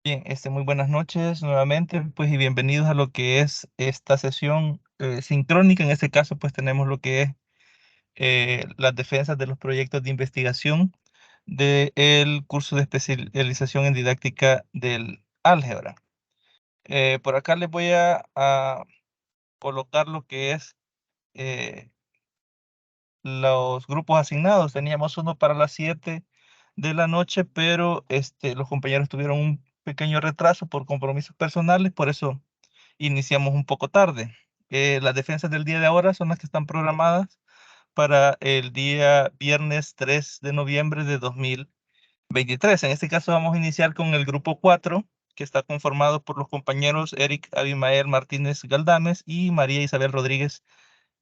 Bien, muy buenas noches nuevamente, pues y bienvenidos a lo que es esta sesión sincrónica. En este caso, pues tenemos lo que es las defensas de los proyectos de investigación del curso de especialización en didáctica del álgebra. Por acá les voy a colocar lo que es eh, los grupos asignados. Teníamos uno para las 7 de la noche, pero los compañeros tuvieron un pequeño retraso por compromisos personales, por eso iniciamos un poco tarde. Las defensas del día de ahora son las que están programadas para el día viernes 3 de noviembre de 2023. En este caso vamos a iniciar con el grupo 4, que está conformado por los compañeros Eric Abimael Martínez Galdames y María Isabel Rodríguez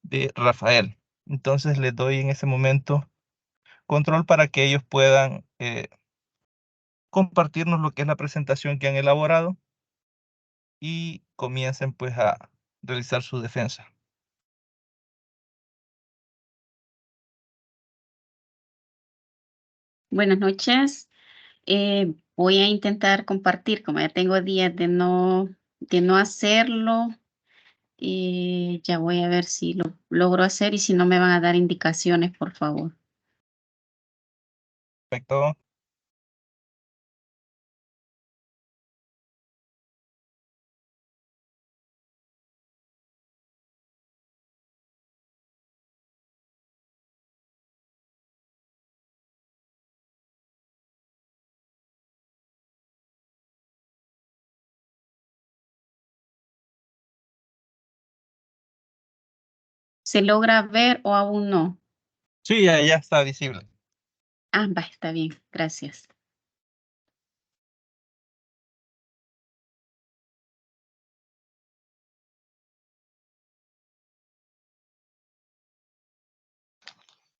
de Rafael. Entonces les doy en ese momento control para que ellos puedan compartirnos lo que es la presentación que han elaborado y comiencen pues a realizar su defensa. Buenas noches. Voy a intentar compartir, como ya tengo días de no hacerlo, ya voy a ver si lo logro hacer y si no me van a dar indicaciones, por favor. Perfecto. ¿Se logra ver o aún no? Sí, ya está visible. Va, está bien, gracias.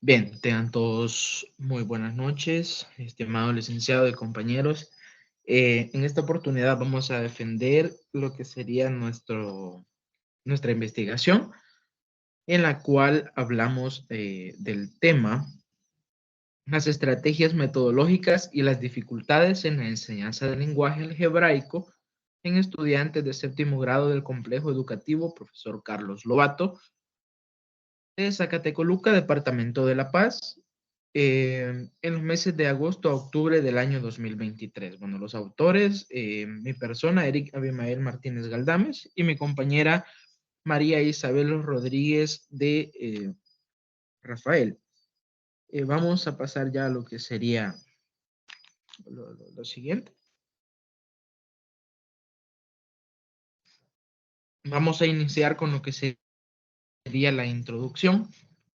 Bien, tengan todos muy buenas noches, estimado licenciado y compañeros. En esta oportunidad vamos a defender lo que sería nuestra investigación, en la cual hablamos del tema, las estrategias metodológicas y las dificultades en la enseñanza del lenguaje algebraico en estudiantes de séptimo grado del complejo educativo Profesor Carlos Lobato, de Zacatecoluca, Departamento de La Paz, en los meses de agosto a octubre del año 2023. Bueno, los autores, mi persona, Eric Abimael Martínez Galdames, y mi compañera María Isabel Rodríguez de Rafael. Vamos a pasar ya a lo que sería lo siguiente. Vamos a iniciar con lo que sería la introducción.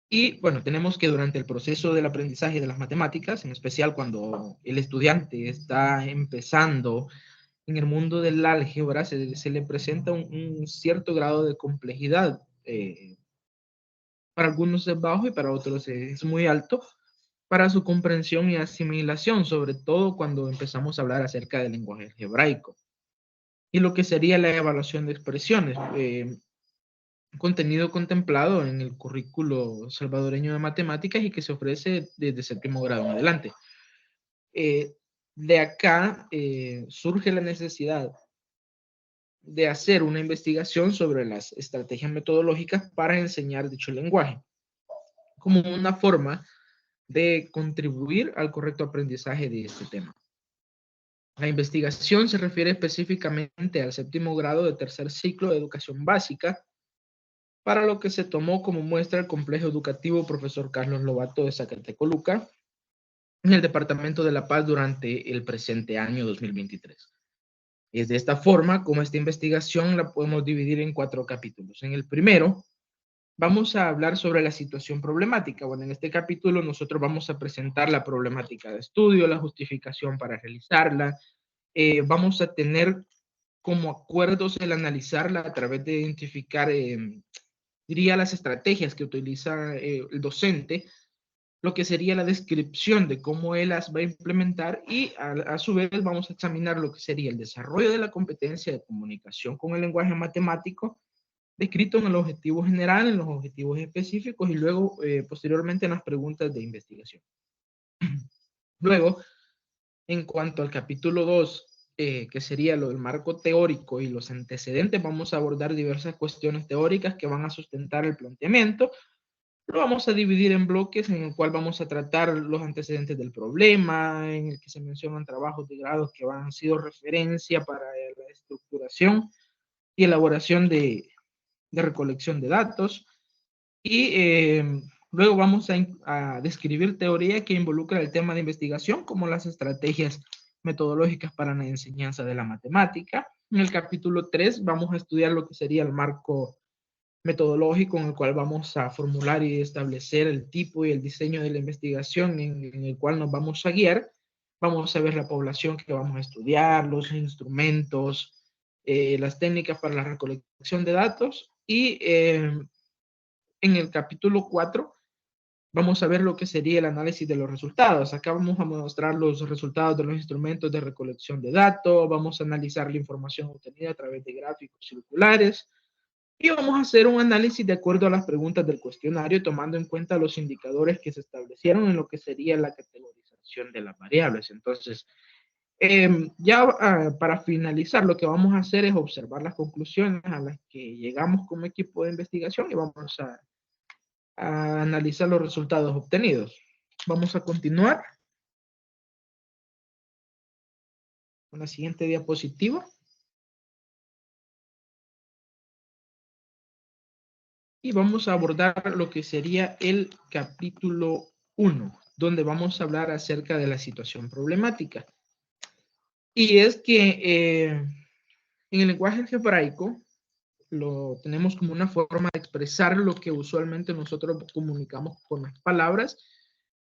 Y bueno, tenemos que durante el proceso del aprendizaje de las matemáticas, en especial cuando el estudiante está empezando en el mundo del álgebra, se le presenta un cierto grado de complejidad. Para algunos es bajo y para otros es muy alto para su comprensión y asimilación, sobre todo cuando empezamos a hablar acerca del lenguaje algebraico. Y lo que sería la evaluación de expresiones. Contenido contemplado en el currículo salvadoreño de matemáticas y que se ofrece desde séptimo grado en adelante. De acá surge la necesidad de hacer una investigación sobre las estrategias metodológicas para enseñar dicho lenguaje, como una forma de contribuir al correcto aprendizaje de este tema. La investigación se refiere específicamente al séptimo grado de tercer ciclo de educación básica, para lo que se tomó como muestra el complejo educativo Profesor Carlos Lobato de Zacatecoluca en el Departamento de La Paz durante el presente año 2023. Es de esta forma como esta investigación la podemos dividir en 4 capítulos. En el primero, vamos a hablar sobre la situación problemática. Bueno, en este capítulo nosotros vamos a presentar la problemática de estudio, la justificación para realizarla. Vamos a tener como acuerdos el analizarla a través de identificar, diría, las estrategias que utiliza el docente, lo que sería la descripción de cómo él las va a implementar y a su vez vamos a examinar lo que sería el desarrollo de la competencia de comunicación con el lenguaje matemático, descrito en el objetivo general, en los objetivos específicos y luego posteriormente en las preguntas de investigación. Luego, en cuanto al capítulo 2, que sería lo del marco teórico y los antecedentes, vamos a abordar diversas cuestiones teóricas que van a sustentar el planteamiento. Lo vamos a dividir en bloques en el cual vamos a tratar los antecedentes del problema, en el que se mencionan trabajos de grado que han sido referencia para la estructuración y elaboración de recolección de datos. Y luego vamos a describir teoría que involucra el tema de investigación, como las estrategias metodológicas para la enseñanza de la matemática. En el capítulo 3 vamos a estudiar lo que sería el marco metodológico en el cual vamos a formular y establecer el tipo y el diseño de la investigación en el cual nos vamos a guiar. Vamos a ver la población que vamos a estudiar, los instrumentos, las técnicas para la recolección de datos y en el capítulo 4 vamos a ver lo que sería el análisis de los resultados. Acá vamos a mostrar los resultados de los instrumentos de recolección de datos, vamos a analizar la información obtenida a través de gráficos circulares y vamos a hacer un análisis de acuerdo a las preguntas del cuestionario, tomando en cuenta los indicadores que se establecieron en lo que sería la categorización de las variables. Entonces, para finalizar, lo que vamos a hacer es observar las conclusiones a las que llegamos como equipo de investigación y vamos a analizar los resultados obtenidos. Vamos a continuar con la siguiente diapositiva. Y vamos a abordar lo que sería el capítulo 1, donde vamos a hablar acerca de la situación problemática. Y es que en el lenguaje algebraico lo tenemos como una forma de expresar lo que usualmente nosotros comunicamos con las palabras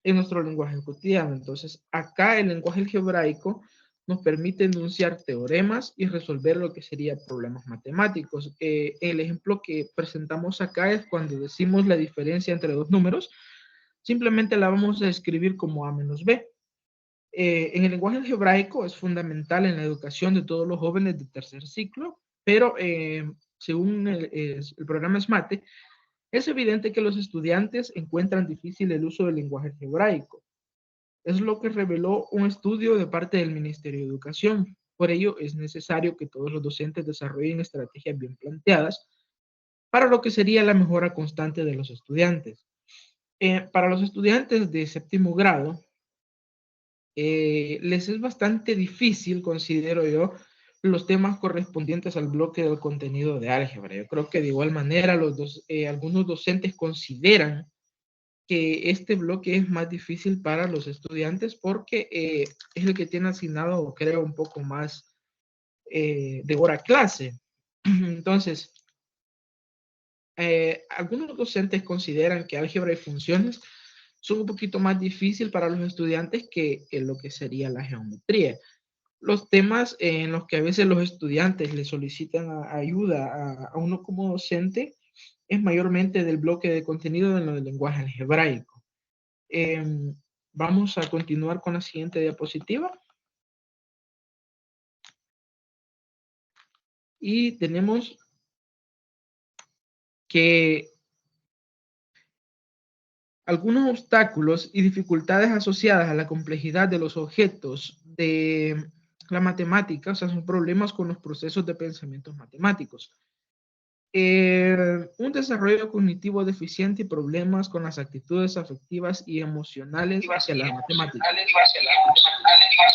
en nuestro lenguaje cotidiano. Entonces, acá el lenguaje algebraico nos permite enunciar teoremas y resolver lo que serían problemas matemáticos. El ejemplo que presentamos acá es cuando decimos la diferencia entre dos números, simplemente la vamos a escribir como A menos B. En el lenguaje algebraico es fundamental en la educación de todos los jóvenes de tercer ciclo, pero según el programa SMATE, es evidente que los estudiantes encuentran difícil el uso del lenguaje algebraico. Es lo que reveló un estudio de parte del Ministerio de Educación. Por ello, es necesario que todos los docentes desarrollen estrategias bien planteadas para lo que sería la mejora constante de los estudiantes. Para los estudiantes de séptimo grado, les es bastante difícil, considero yo, los temas correspondientes al bloque del contenido de álgebra. Yo creo que de igual manera algunos docentes consideran que este bloque es más difícil para los estudiantes porque es el que tiene asignado, creo, un poco más de hora clase. Entonces, algunos docentes consideran que álgebra y funciones son un poquito más difícil para los estudiantes que lo que sería la geometría. Los temas en los que a veces los estudiantes le solicitan ayuda a uno como docente es mayormente del bloque de contenido en lo del lenguaje algebraico. Vamos a continuar con la siguiente diapositiva. Y tenemos que algunos obstáculos y dificultades asociadas a la complejidad de los objetos de la matemática, o sea, son problemas con los procesos de pensamientos matemáticos. Un desarrollo cognitivo deficiente y problemas con las actitudes afectivas y emocionales hacia la matemática.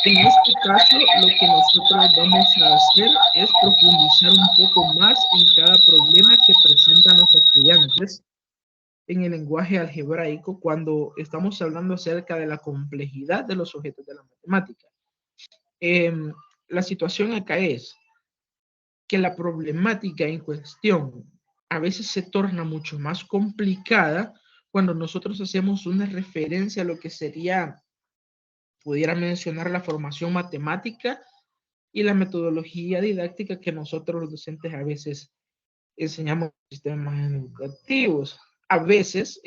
En este caso, lo que nosotros vamos a hacer es profundizar un poco más en cada problema que presentan los estudiantes en el lenguaje algebraico cuando estamos hablando acerca de la complejidad de los objetos de la matemática. La situación acá es que la problemática en cuestión a veces se torna mucho más complicada cuando nosotros hacemos una referencia a lo que sería, pudiera mencionar, la formación matemática y la metodología didáctica que nosotros los docentes a veces enseñamos en sistemas educativos. A veces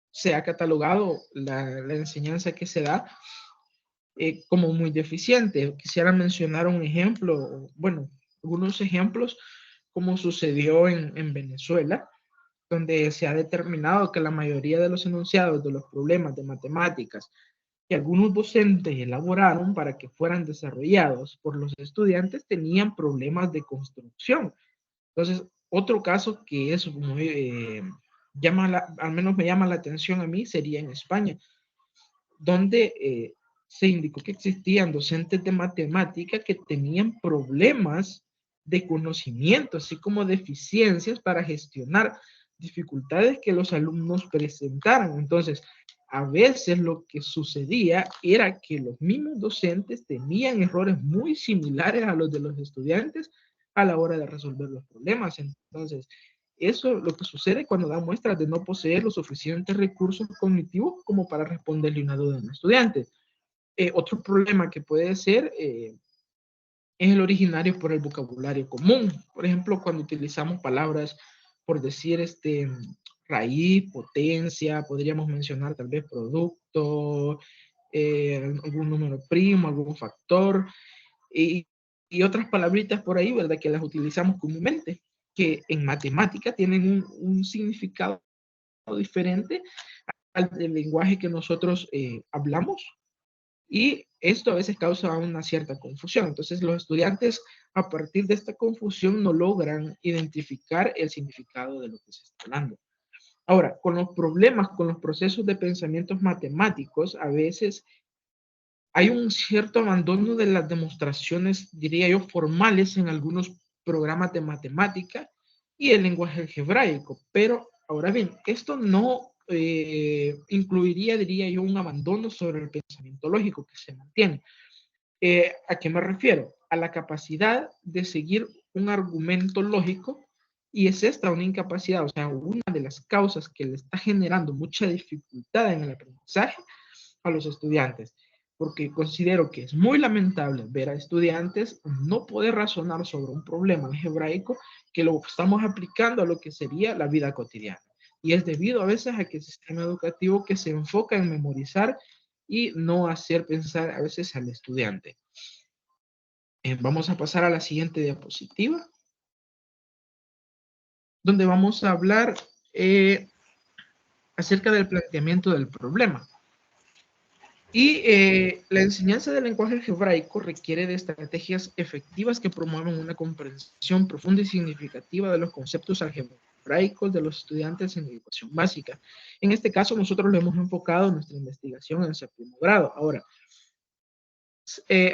se ha catalogado la enseñanza que se da como muy deficiente. Quisiera mencionar un ejemplo, bueno, algunos ejemplos, como sucedió en Venezuela, donde se ha determinado que la mayoría de los enunciados de los problemas de matemáticas que algunos docentes elaboraron para que fueran desarrollados por los estudiantes tenían problemas de construcción. Entonces, otro caso que es muy, al menos me llama la atención a mí, sería en España, donde se indicó que existían docentes de matemática que tenían problemas de conocimiento, así como deficiencias para gestionar dificultades que los alumnos presentaran. Entonces, a veces lo que sucedía era que los mismos docentes tenían errores muy similares a los de los estudiantes a la hora de resolver los problemas. Entonces, eso es lo que sucede cuando da muestras de no poseer los suficientes recursos cognitivos como para responderle una duda a un estudiante. Otro problema que puede ser es el originario por el vocabulario común. Por ejemplo, cuando utilizamos palabras, por decir, raíz, potencia, podríamos mencionar tal vez producto, algún número primo, algún factor, y, y otras palabritas por ahí, ¿verdad? Que las utilizamos comúnmente, que en matemática tienen un significado diferente al del lenguaje que nosotros hablamos, y esto a veces causa una cierta confusión. Entonces los estudiantes a partir de esta confusión no logran identificar el significado de lo que se está hablando. Ahora, con los problemas, con los procesos de pensamientos matemáticos, a veces hay un cierto abandono de las demostraciones, diría yo, formales en algunos programas de matemática y el lenguaje algebraico. Pero ahora bien, esto no incluiría, diría yo, un abandono sobre el pensamiento lógico que se mantiene. ¿A qué me refiero? A la capacidad de seguir un argumento lógico, y es esta una incapacidad, o sea, una de las causas que le está generando mucha dificultad en el aprendizaje a los estudiantes, porque considero que es muy lamentable ver a estudiantes no poder razonar sobre un problema algebraico que lo estamos aplicando a lo que sería la vida cotidiana. Y es debido a veces a que el sistema educativo que se enfoca en memorizar y no hacer pensar a veces al estudiante. Vamos a pasar a la siguiente diapositiva, donde vamos a hablar acerca del planteamiento del problema. Y la enseñanza del lenguaje algebraico requiere de estrategias efectivas que promuevan una comprensión profunda y significativa de los conceptos algebraicos de los estudiantes en educación básica. En este caso, nosotros lo hemos enfocado en nuestra investigación en séptimo grado. Ahora,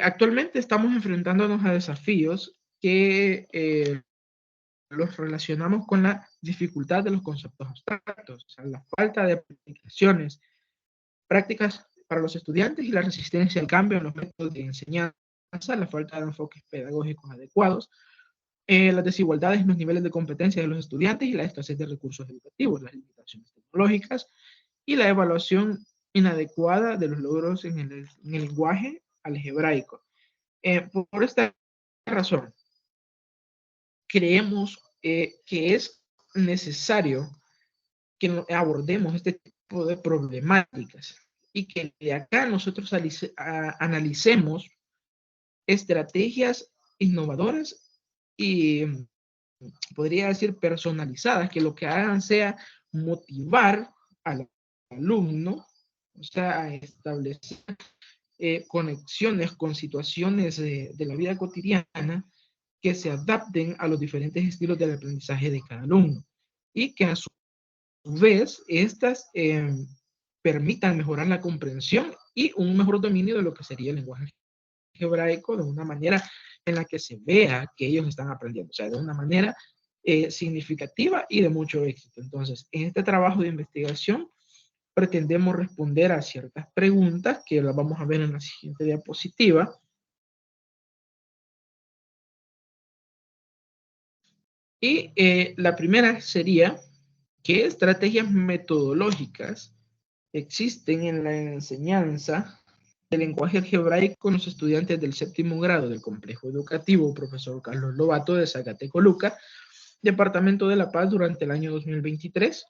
actualmente estamos enfrentándonos a desafíos que los relacionamos con la dificultad de los conceptos abstractos, o sea, la falta de aplicaciones prácticas para los estudiantes y la resistencia al cambio en los métodos de enseñanza, la falta de enfoques pedagógicos adecuados, las desigualdades en los niveles de competencia de los estudiantes y la escasez de recursos educativos, las limitaciones tecnológicas y la evaluación inadecuada de los logros en el lenguaje algebraico. Por esta razón, creemos que es necesario que abordemos este tipo de problemáticas y que de acá nosotros analicemos estrategias innovadoras y podría decir personalizadas, que lo que hagan sea motivar al alumno, o sea, a establecer conexiones con situaciones de la vida cotidiana que se adapten a los diferentes estilos del aprendizaje de cada alumno y que a su vez estas permitan mejorar la comprensión y un mejor dominio de lo que sería el lenguaje algebraico de una manera en la que se vea que ellos están aprendiendo, o sea, de una manera significativa y de mucho éxito. Entonces, en este trabajo de investigación pretendemos responder a ciertas preguntas que las vamos a ver en la siguiente diapositiva. Y la primera sería, ¿qué estrategias metodológicas existen en la enseñanza del lenguaje algebraico en los estudiantes del séptimo grado del complejo educativo profesor Carlos Lobato de Zacatecoluca, Departamento de La Paz, durante el año 2023?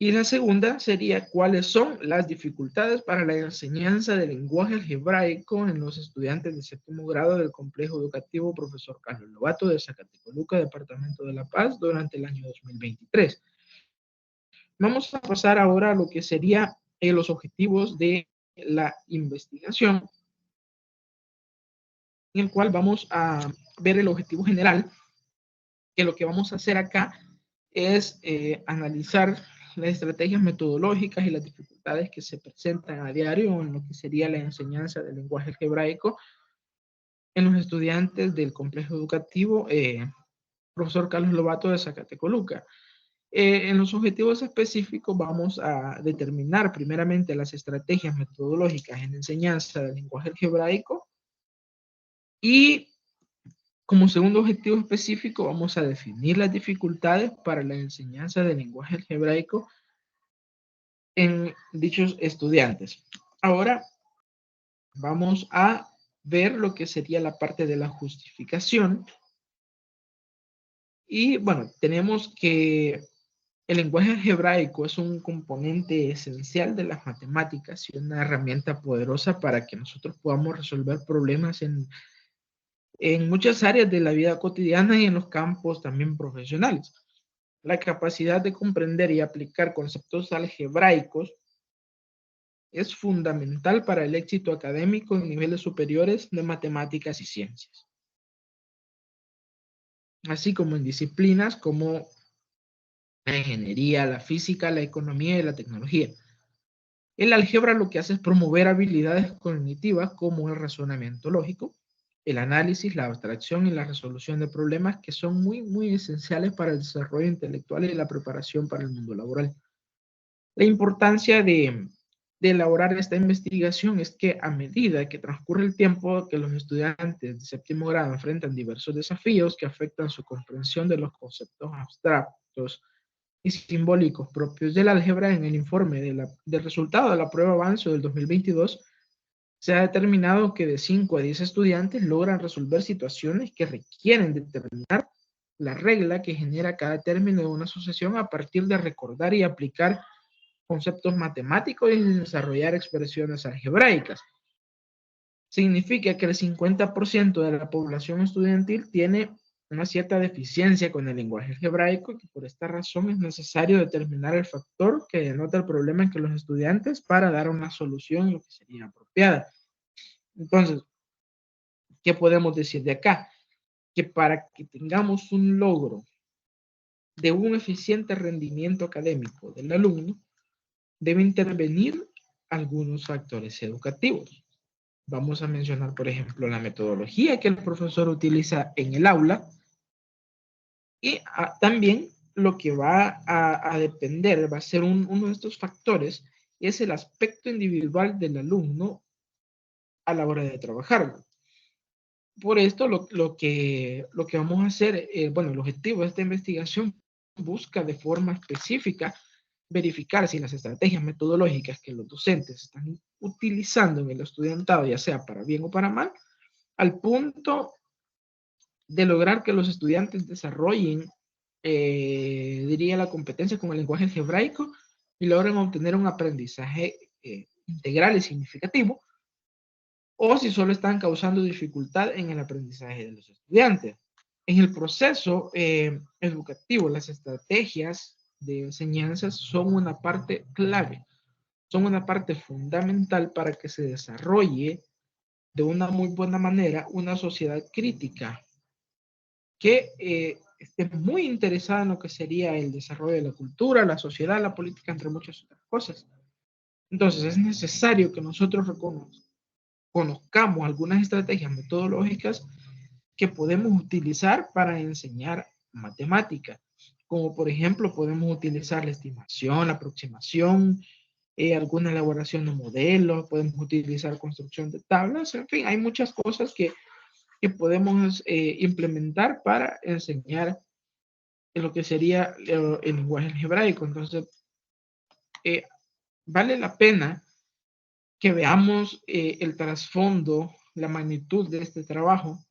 Y la segunda sería, ¿cuáles son las dificultades para la enseñanza del lenguaje algebraico en los estudiantes de séptimo grado del complejo educativo profesor Carlos Lobato de Zacatecoluca, Departamento de La Paz, durante el año 2023? Vamos a pasar ahora a lo que sería los objetivos de la investigación, en el cual vamos a ver el objetivo general, que lo que vamos a hacer acá es analizar las estrategias metodológicas y las dificultades que se presentan a diario en lo que sería la enseñanza del lenguaje algebraico en los estudiantes del complejo educativo profesor Carlos Lobato de Zacatecoluca. En los objetivos específicos vamos a determinar primeramente las estrategias metodológicas en enseñanza del lenguaje algebraico y como segundo objetivo específico vamos a definir las dificultades para la enseñanza del lenguaje algebraico en dichos estudiantes. Ahora vamos a ver lo que sería la parte de la justificación. Y bueno, tenemos que el lenguaje algebraico es un componente esencial de las matemáticas y una herramienta poderosa para que nosotros podamos resolver problemas en muchas áreas de la vida cotidiana y en los campos también profesionales. La capacidad de comprender y aplicar conceptos algebraicos es fundamental para el éxito académico en niveles superiores de matemáticas y ciencias, así como en disciplinas como la ingeniería, la física, la economía y la tecnología. El álgebra lo que hace es promover habilidades cognitivas como el razonamiento lógico, el análisis, la abstracción y la resolución de problemas que son muy esenciales para el desarrollo intelectual y la preparación para el mundo laboral. La importancia de elaborar esta investigación es que a medida que transcurre el tiempo que los estudiantes de séptimo grado enfrentan diversos desafíos que afectan su comprensión de los conceptos abstractos y simbólicos propios del álgebra, en el informe del resultado de la prueba avance del 2022, se ha determinado que de 5 a 10 estudiantes logran resolver situaciones que requieren determinar la regla que genera cada término de una sucesión a partir de recordar y aplicar conceptos matemáticos y desarrollar expresiones algebraicas. Significa que el 50% de la población estudiantil tiene una cierta deficiencia con el lenguaje algebraico y que por esta razón es necesario determinar el factor que denota el problema en que los estudiantes para dar una solución lo que sería apropiada. Entonces, ¿qué podemos decir de acá? Que para que tengamos un logro de un eficiente rendimiento académico del alumno, debe intervenir algunos factores educativos. Vamos a mencionar, por ejemplo, la metodología que el profesor utiliza en el aula y también lo que va a depender, va a ser uno de estos factores, es el aspecto individual del alumno a la hora de trabajarlo. Por esto, lo que vamos a hacer, bueno, el objetivo de esta investigación busca de forma específica verificar si las estrategias metodológicas que los docentes están utilizando en el estudiantado, ya sea para bien o para mal, al punto de lograr que los estudiantes desarrollen, diría, la competencia con el lenguaje algebraico y logren obtener un aprendizaje integral y significativo, o si solo están causando dificultad en el aprendizaje de los estudiantes. En el proceso educativo, las estrategias de enseñanza son una parte clave, son una parte fundamental para que se desarrolle de una muy buena manera una sociedad crítica que esté muy interesada en lo que sería el desarrollo de la cultura, la sociedad, la política, entre muchas otras cosas. Entonces es necesario que nosotros conozcamos algunas estrategias metodológicas que podemos utilizar para enseñar matemática, como por ejemplo podemos utilizar la estimación, la aproximación, alguna elaboración de modelos, podemos utilizar construcción de tablas, en fin, hay muchas cosas que podemos implementar para enseñar lo que sería el lenguaje algebraico. Entonces, vale la pena que veamos el trasfondo, la magnitud de este trabajo,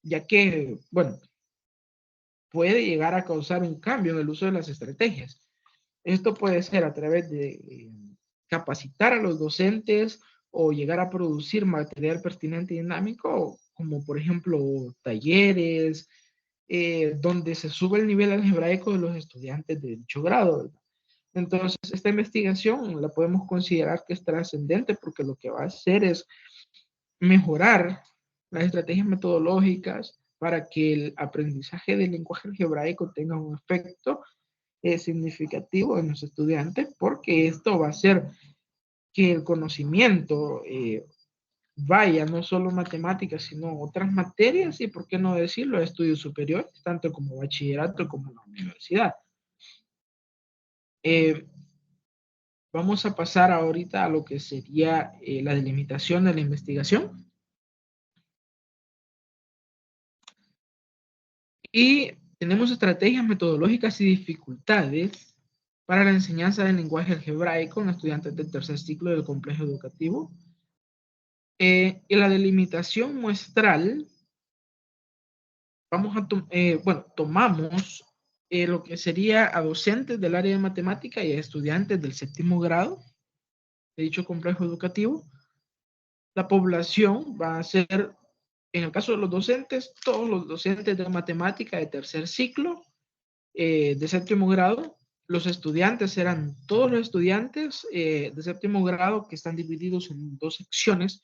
ya que, bueno, puede llegar a causar un cambio en el uso de las estrategias. Esto puede ser a través de capacitar a los docentes o llegar a producir material pertinente y dinámico, como por ejemplo talleres, donde se sube el nivel algebraico de los estudiantes de dicho grado. Entonces, esta investigación la podemos considerar que es trascendente porque lo que va a hacer es mejorar las estrategias metodológicas para que el aprendizaje del lenguaje algebraico tenga un efecto significativo en los estudiantes, porque esto va a hacer que el conocimiento vaya no solo matemáticas, sino otras materias y, por qué no decirlo, estudios superiores, tanto como bachillerato como en la universidad. Vamos a pasar ahorita a lo que sería la delimitación de la investigación. Y tenemos estrategias metodológicas y dificultades para la enseñanza del lenguaje algebraico en estudiantes del tercer ciclo del complejo educativo. En la delimitación muestral, tomamos lo que sería a docentes del área de matemática y a estudiantes del séptimo grado de dicho complejo educativo. La población va a ser, en el caso de los docentes, todos los docentes de matemática de tercer ciclo, de séptimo grado. Los estudiantes serán todos los estudiantes de séptimo grado que están divididos en dos secciones.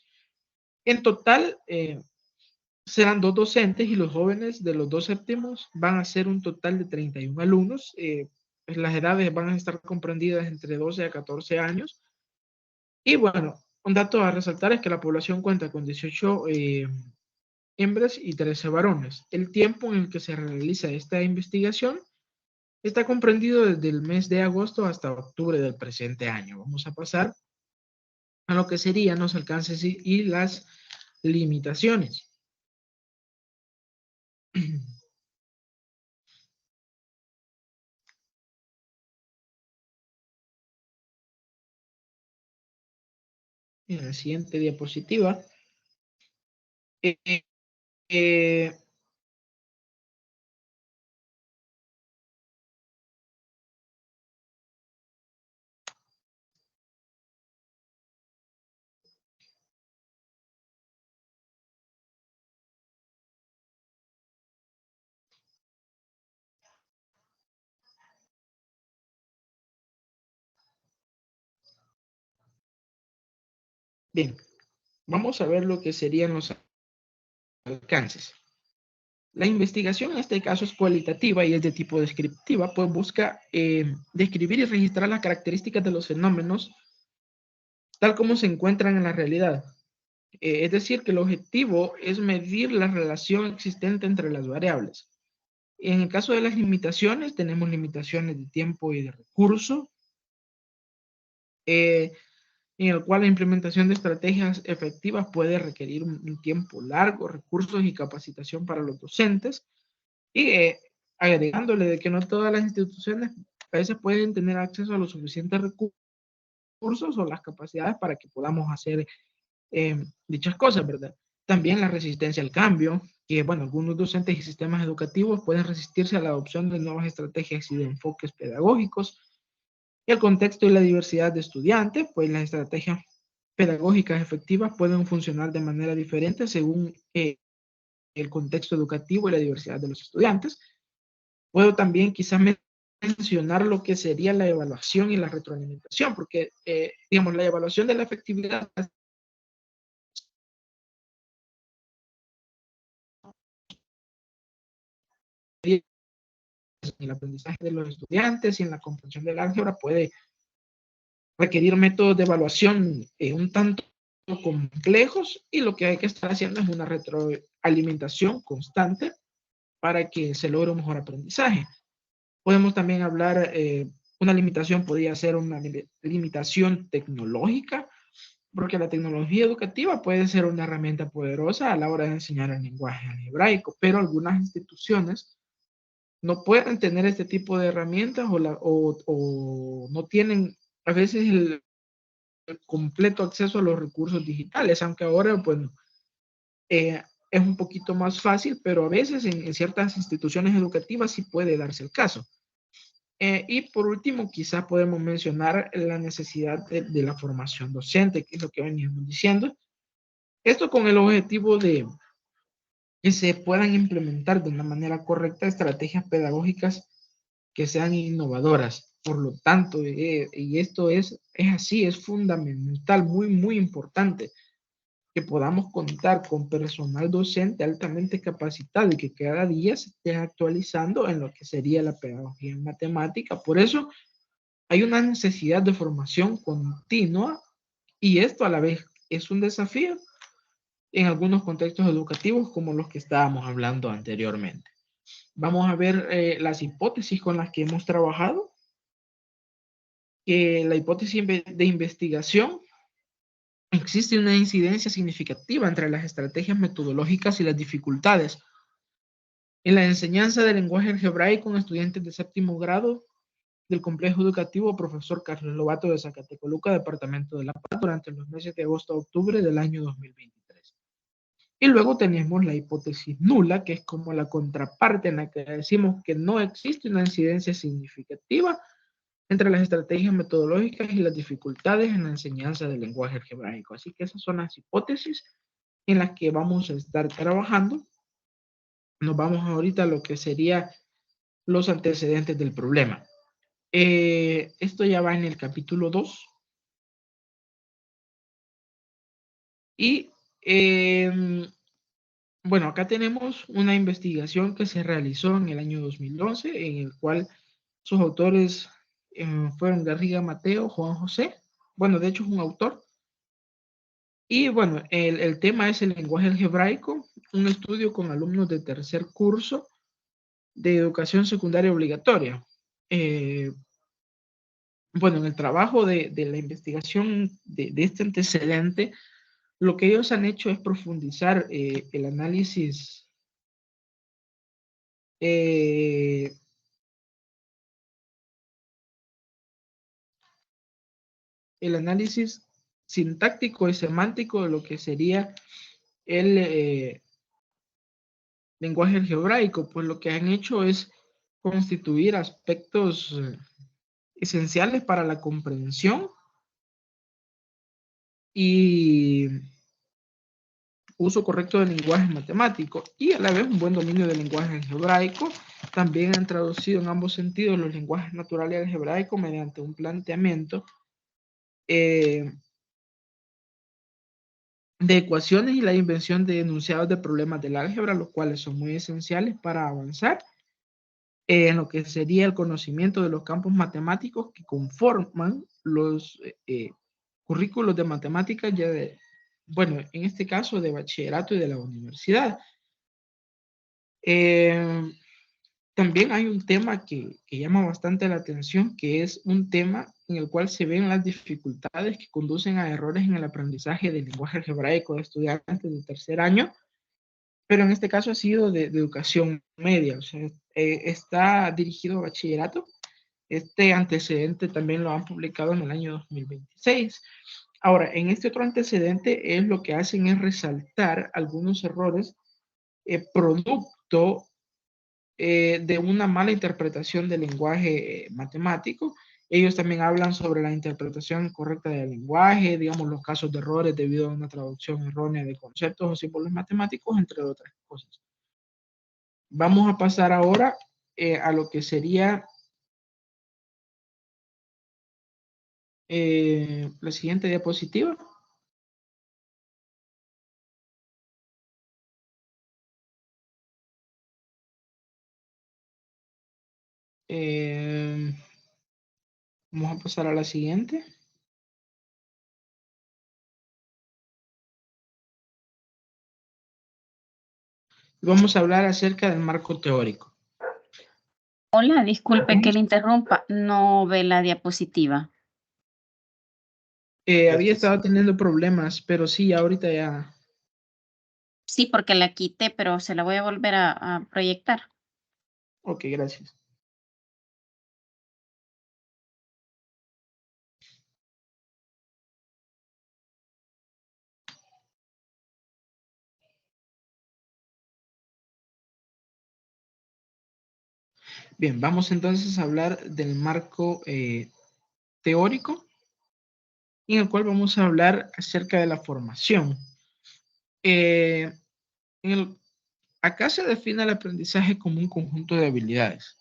En total, serán 2 docentes y los jóvenes de los 2 séptimos van a ser un total de 31 alumnos. Pues las edades van a estar comprendidas entre 12 a 14 años. Y bueno, un dato a resaltar es que la población cuenta con 18 hembras y 13 varones. El tiempo en el que se realiza esta investigación está comprendido desde el mes de agosto hasta octubre del presente año. Vamos a pasar a lo que serían los alcances y las limitaciones. En la siguiente diapositiva, bien, vamos a ver lo que serían los alcances. La investigación en este caso es cualitativa y es de tipo descriptiva, pues busca describir y registrar las características de los fenómenos tal como se encuentran en la realidad. Es decir, que el objetivo es medir la relación existente entre las variables. En el caso de las limitaciones, tenemos limitaciones de tiempo y de recurso, en el cual la implementación de estrategias efectivas puede requerir un tiempo largo, recursos y capacitación para los docentes, y agregándole de que no todas las instituciones a veces pueden tener acceso a los suficientes recursos o las capacidades para que podamos hacer dichas cosas, ¿verdad? También la resistencia al cambio, que bueno, algunos docentes y sistemas educativos pueden resistirse a la adopción de nuevas estrategias y de enfoques pedagógicos. El contexto y la diversidad de estudiantes, pues las estrategias pedagógicas efectivas pueden funcionar de manera diferente según el contexto educativo y la diversidad de los estudiantes. Puedo también quizás mencionar lo que sería la evaluación y la retroalimentación, porque, digamos, la evaluación de la efectividad en el aprendizaje de los estudiantes y en la comprensión del álgebra puede requerir métodos de evaluación un tanto complejos, y lo que hay que estar haciendo es una retroalimentación constante para que se logre un mejor aprendizaje. Podemos también hablar, una limitación podría ser una limitación tecnológica, porque la tecnología educativa puede ser una herramienta poderosa a la hora de enseñar el lenguaje algebraico, pero algunas instituciones no pueden tener este tipo de herramientas o no tienen a veces el completo acceso a los recursos digitales, aunque ahora, bueno, es un poquito más fácil, pero a veces en ciertas instituciones educativas sí puede darse el caso. Y por último, quizás podemos mencionar la necesidad de la formación docente, que es lo que veníamos diciendo. Esto con el objetivo de que se puedan implementar de una manera correcta estrategias pedagógicas que sean innovadoras. Por lo tanto, y esto es así, es fundamental, muy, muy importante, que podamos contar con personal docente altamente capacitado y que cada día se esté actualizando en lo que sería la pedagogía en matemática. Por eso hay una necesidad de formación continua y esto a la vez es un desafío en algunos contextos educativos como los que estábamos hablando anteriormente. Vamos a ver las hipótesis con las que hemos trabajado. La hipótesis de investigación: existe una incidencia significativa entre las estrategias metodológicas y las dificultades en la enseñanza del lenguaje algebraico en estudiantes de séptimo grado del complejo educativo Profesor Carlos Lobato de Zacatecoluca, departamento de La Paz, durante los meses de agosto a octubre del año 2023. Y luego tenemos la hipótesis nula, que es como la contraparte en la que decimos que no existe una incidencia significativa entre las estrategias metodológicas y las dificultades en la enseñanza del lenguaje algebraico. Así que esas son las hipótesis en las que vamos a estar trabajando. Nos vamos ahorita a lo que sería los antecedentes del problema. Esto ya va en el capítulo 2. Y bueno, acá tenemos una investigación que se realizó en el año 2011, en el cual sus autores fueron Garriga Mateo, Juan José. Bueno, de hecho es un autor. Y bueno, el tema es el lenguaje algebraico, un estudio con alumnos de tercer curso de educación secundaria obligatoria. Bueno, en el trabajo de la investigación de este antecedente, lo que ellos han hecho es profundizar el análisis sintáctico y semántico de lo que sería el lenguaje algebraico. Pues lo que han hecho es constituir aspectos esenciales para la comprensión y uso correcto del lenguaje matemático y a la vez un buen dominio del lenguaje algebraico. También han traducido en ambos sentidos los lenguajes natural y algebraico mediante un planteamiento de ecuaciones y la invención de enunciados de problemas del álgebra, los cuales son muy esenciales para avanzar en lo que sería el conocimiento de los campos matemáticos que conforman los currículos de matemáticas ya de, bueno, en este caso de bachillerato y de la universidad. También hay un tema que llama bastante la atención, que es un tema en el cual se ven las dificultades que conducen a errores en el aprendizaje del lenguaje algebraico de estudiantes de tercer año, pero en este caso ha sido de educación media, o sea, está dirigido a bachillerato. Este antecedente también lo han publicado en el año 2026. Ahora, en este otro antecedente es lo que hacen es resaltar algunos errores producto de una mala interpretación del lenguaje matemático. Ellos también hablan sobre la interpretación correcta del lenguaje, digamos los casos de errores debido a una traducción errónea de conceptos o símbolos matemáticos, entre otras cosas. Vamos a pasar ahora a lo que sería la siguiente diapositiva. Vamos a pasar a la siguiente. Vamos a hablar acerca del marco teórico. Hola, disculpe que le interrumpa. No ve la diapositiva. Había estado teniendo problemas, pero sí, ahorita ya. Sí, porque la quité, pero se la voy a volver a proyectar. Ok, gracias. Bien, vamos entonces a hablar del marco teórico, en el cual vamos a hablar acerca de la formación. Acá se define el aprendizaje como un conjunto de habilidades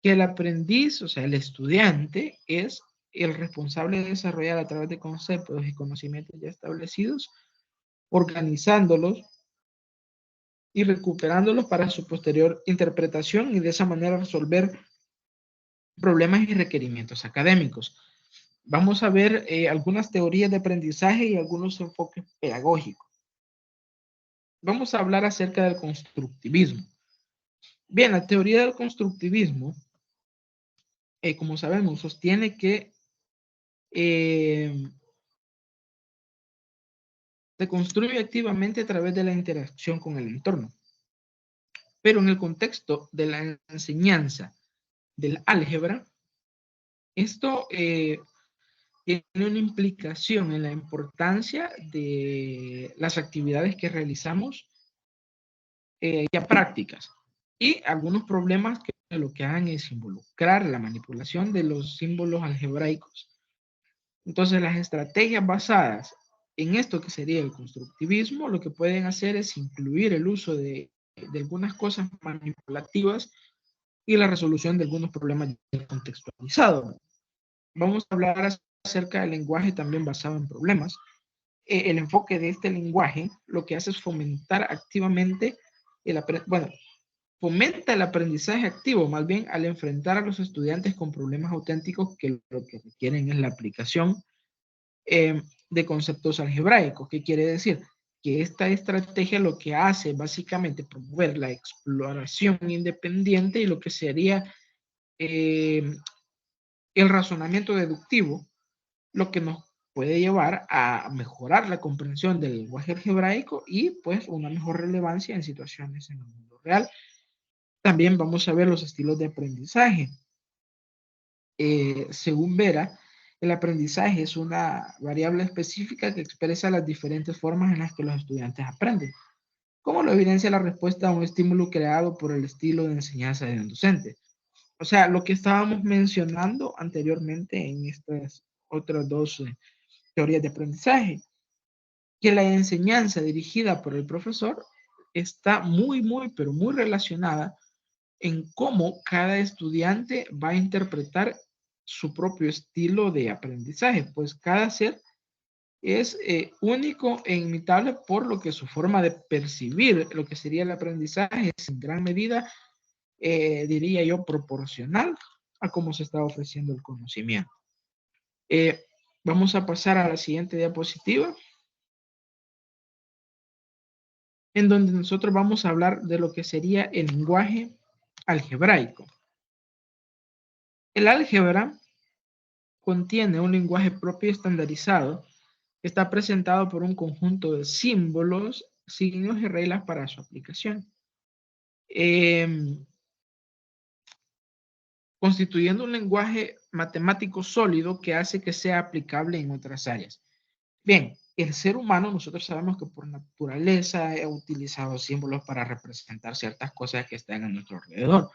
que el aprendiz, o sea, el estudiante, es el responsable de desarrollar a través de conceptos y conocimientos ya establecidos, organizándolos y recuperándolos para su posterior interpretación y de esa manera resolver problemas y requerimientos académicos. Vamos a ver algunas teorías de aprendizaje y algunos enfoques pedagógicos. Vamos a hablar acerca del constructivismo. Bien, la teoría del constructivismo, como sabemos, sostiene que se construye activamente a través de la interacción con el entorno. Pero en el contexto de la enseñanza del álgebra, esto tiene una implicación en la importancia de las actividades que realizamos ya prácticas y algunos problemas que lo que hagan es involucrar la manipulación de los símbolos algebraicos. Entonces, las estrategias basadas en esto que sería el constructivismo, lo que pueden hacer es incluir el uso de algunas cosas manipulativas y la resolución de algunos problemas contextualizados. Vamos a hablar acerca del lenguaje también basado en problemas. El enfoque de este lenguaje lo que hace es fomentar activamente fomenta el aprendizaje activo, más bien al enfrentar a los estudiantes con problemas auténticos que lo que requieren es la aplicación de conceptos algebraicos. ¿Qué quiere decir? Que esta estrategia lo que hace básicamente promover la exploración independiente y lo que sería el razonamiento deductivo, lo que nos puede llevar a mejorar la comprensión del lenguaje algebraico y pues una mejor relevancia en situaciones en el mundo real. También vamos a ver los estilos de aprendizaje. Según Vera, el aprendizaje es una variable específica que expresa las diferentes formas en las que los estudiantes aprenden, como lo evidencia la respuesta a un estímulo creado por el estilo de enseñanza de un docente. O sea, lo que estábamos mencionando anteriormente en estas otras dos teorías de aprendizaje, que la enseñanza dirigida por el profesor está pero muy relacionada en cómo cada estudiante va a interpretar su propio estilo de aprendizaje, pues cada ser es único e imitable por lo que su forma de percibir lo que sería el aprendizaje es en gran medida, diría yo, proporcional a cómo se está ofreciendo el conocimiento. Vamos a pasar a la siguiente diapositiva, en donde nosotros vamos a hablar de lo que sería el lenguaje algebraico. El álgebra contiene un lenguaje propio y estandarizado que está presentado por un conjunto de símbolos, signos y reglas para su aplicación, constituyendo un lenguaje matemático sólido que hace que sea aplicable en otras áreas. Bien, el ser humano, nosotros sabemos que por naturaleza ha utilizado símbolos para representar ciertas cosas que están a nuestro alrededor.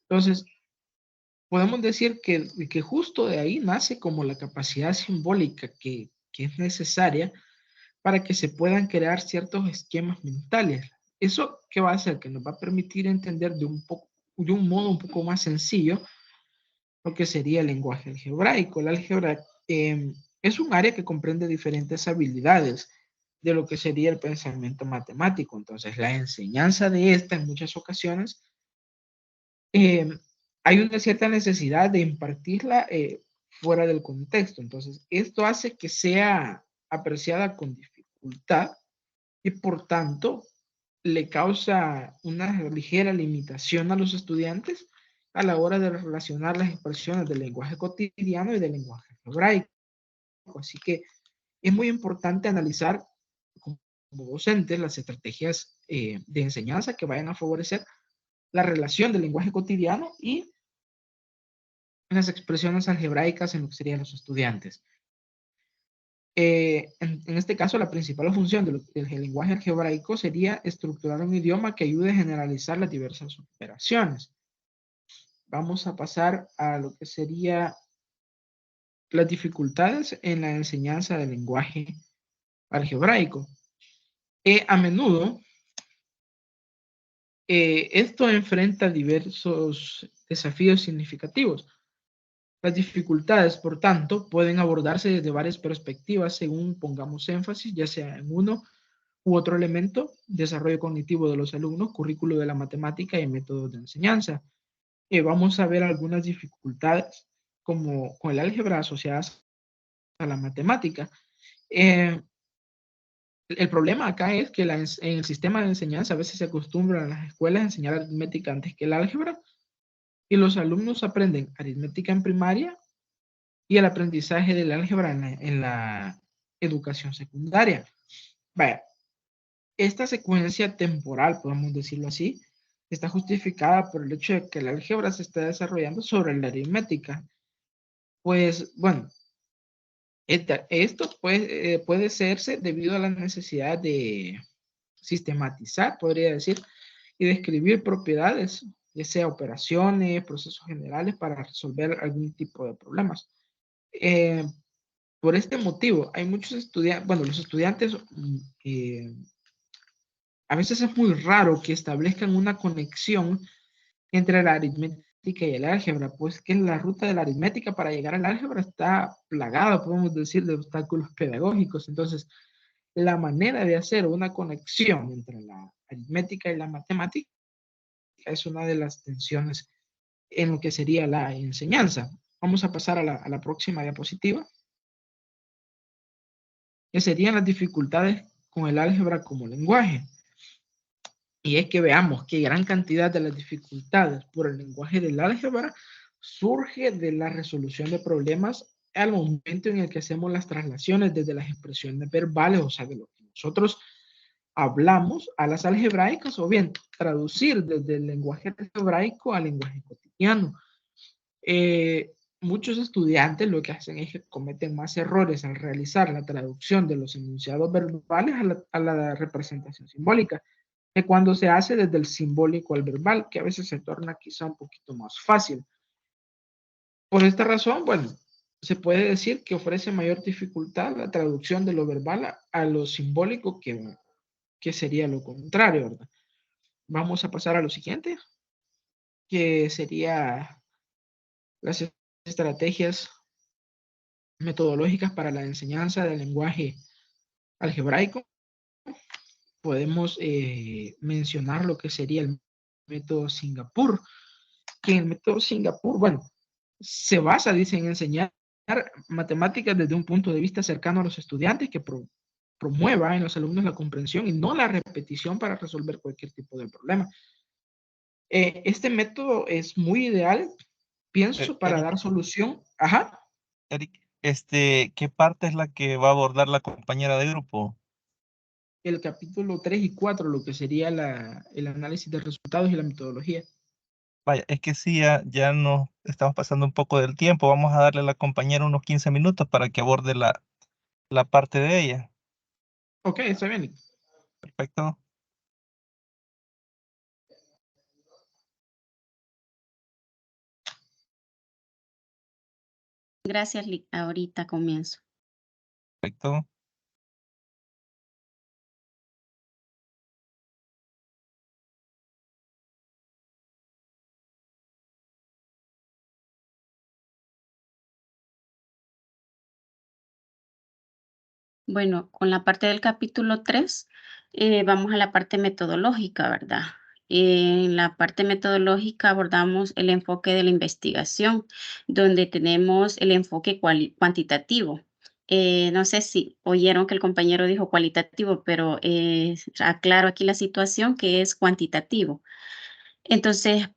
Entonces, podemos decir que justo de ahí nace como la capacidad simbólica que es necesaria para que se puedan crear ciertos esquemas mentales. ¿Eso qué va a hacer? Que nos va a permitir entender de un modo un poco más sencillo lo que sería el lenguaje algebraico. El álgebra es un área que comprende diferentes habilidades de lo que sería el pensamiento matemático. Entonces, la enseñanza de esta en muchas ocasiones hay una cierta necesidad de impartirla fuera del contexto. Entonces, esto hace que sea apreciada con dificultad y por tanto le causa una ligera limitación a los estudiantes a la hora de relacionar las expresiones del lenguaje cotidiano y del lenguaje algebraico. Así que es muy importante analizar como docentes las estrategias de enseñanza que vayan a favorecer la relación del lenguaje cotidiano y las expresiones algebraicas en lo que serían los estudiantes. En este caso, la principal función del lenguaje algebraico sería estructurar un idioma que ayude a generalizar las diversas operaciones. Vamos a pasar a lo que sería las dificultades en la enseñanza del lenguaje algebraico. A menudo, esto enfrenta diversos desafíos significativos. Las dificultades, por tanto, pueden abordarse desde varias perspectivas según pongamos énfasis, ya sea en uno u otro elemento, desarrollo cognitivo de los alumnos, currículo de la matemática y métodos de enseñanza. Vamos a ver algunas dificultades como con el álgebra asociadas a la matemática. El problema acá es que en el sistema de enseñanza a veces se acostumbra en las escuelas a enseñar aritmética antes que el álgebra y los alumnos aprenden aritmética en primaria y el aprendizaje del álgebra en la educación secundaria. Vaya, esta secuencia temporal, podemos decirlo así, está justificada por el hecho de que el álgebra se está desarrollando sobre la aritmética. Pues, bueno, esto puede hacerse debido a la necesidad de sistematizar, podría decir, y describir propiedades, ya sea operaciones, procesos generales para resolver algún tipo de problemas. Por este motivo, hay muchos estudiantes, bueno, los estudiantes a veces es muy raro que establezcan una conexión entre la aritmética y el álgebra, pues que la ruta de la aritmética para llegar al álgebra está plagada, podemos decir, de obstáculos pedagógicos. Entonces, la manera de hacer una conexión entre la aritmética y la matemática es una de las tensiones en lo que sería la enseñanza. Vamos a pasar a la próxima diapositiva, que serían las dificultades con el álgebra como lenguaje. Y es que veamos que gran cantidad de las dificultades por el lenguaje del álgebra surge de la resolución de problemas al momento en el que hacemos las traslaciones desde las expresiones verbales, o sea, de lo que nosotros hablamos a las algebraicas, o bien traducir desde el lenguaje algebraico al lenguaje cotidiano. Muchos estudiantes lo que hacen es que cometen más errores al realizar la traducción de los enunciados verbales a la representación simbólica, que cuando se hace desde el simbólico al verbal, que a veces se torna quizá un poquito más fácil. Por esta razón, bueno, se puede decir que ofrece mayor dificultad la traducción de lo verbal a lo simbólico que sería lo contrario, ¿verdad? Vamos a pasar a lo siguiente, que sería las estrategias metodológicas para la enseñanza del lenguaje algebraico. Podemos mencionar lo que sería el método Singapur, que el método Singapur, bueno, se basa, dice, en enseñar matemáticas desde un punto de vista cercano a los estudiantes, que promueva en los alumnos la comprensión y no la repetición para resolver cualquier tipo de problema. Este método es muy ideal, pienso, para dar solución. Ajá. Eric, ¿qué parte es la que va a abordar la compañera de grupo? El capítulo 3 y 4, lo que sería el análisis de resultados y la metodología. Vaya, es que sí, ya nos estamos pasando un poco del tiempo. Vamos a darle a la compañera unos 15 minutos para que aborde la parte de ella. Ok, está bien. Perfecto. Gracias, ahorita comienzo. Perfecto. Bueno, con la parte del capítulo 3, vamos a la parte metodológica, ¿verdad? En la parte metodológica abordamos el enfoque de la investigación, donde tenemos el enfoque cuantitativo. No sé si oyeron que el compañero dijo cualitativo, pero aclaro aquí la situación que es cuantitativo. Entonces,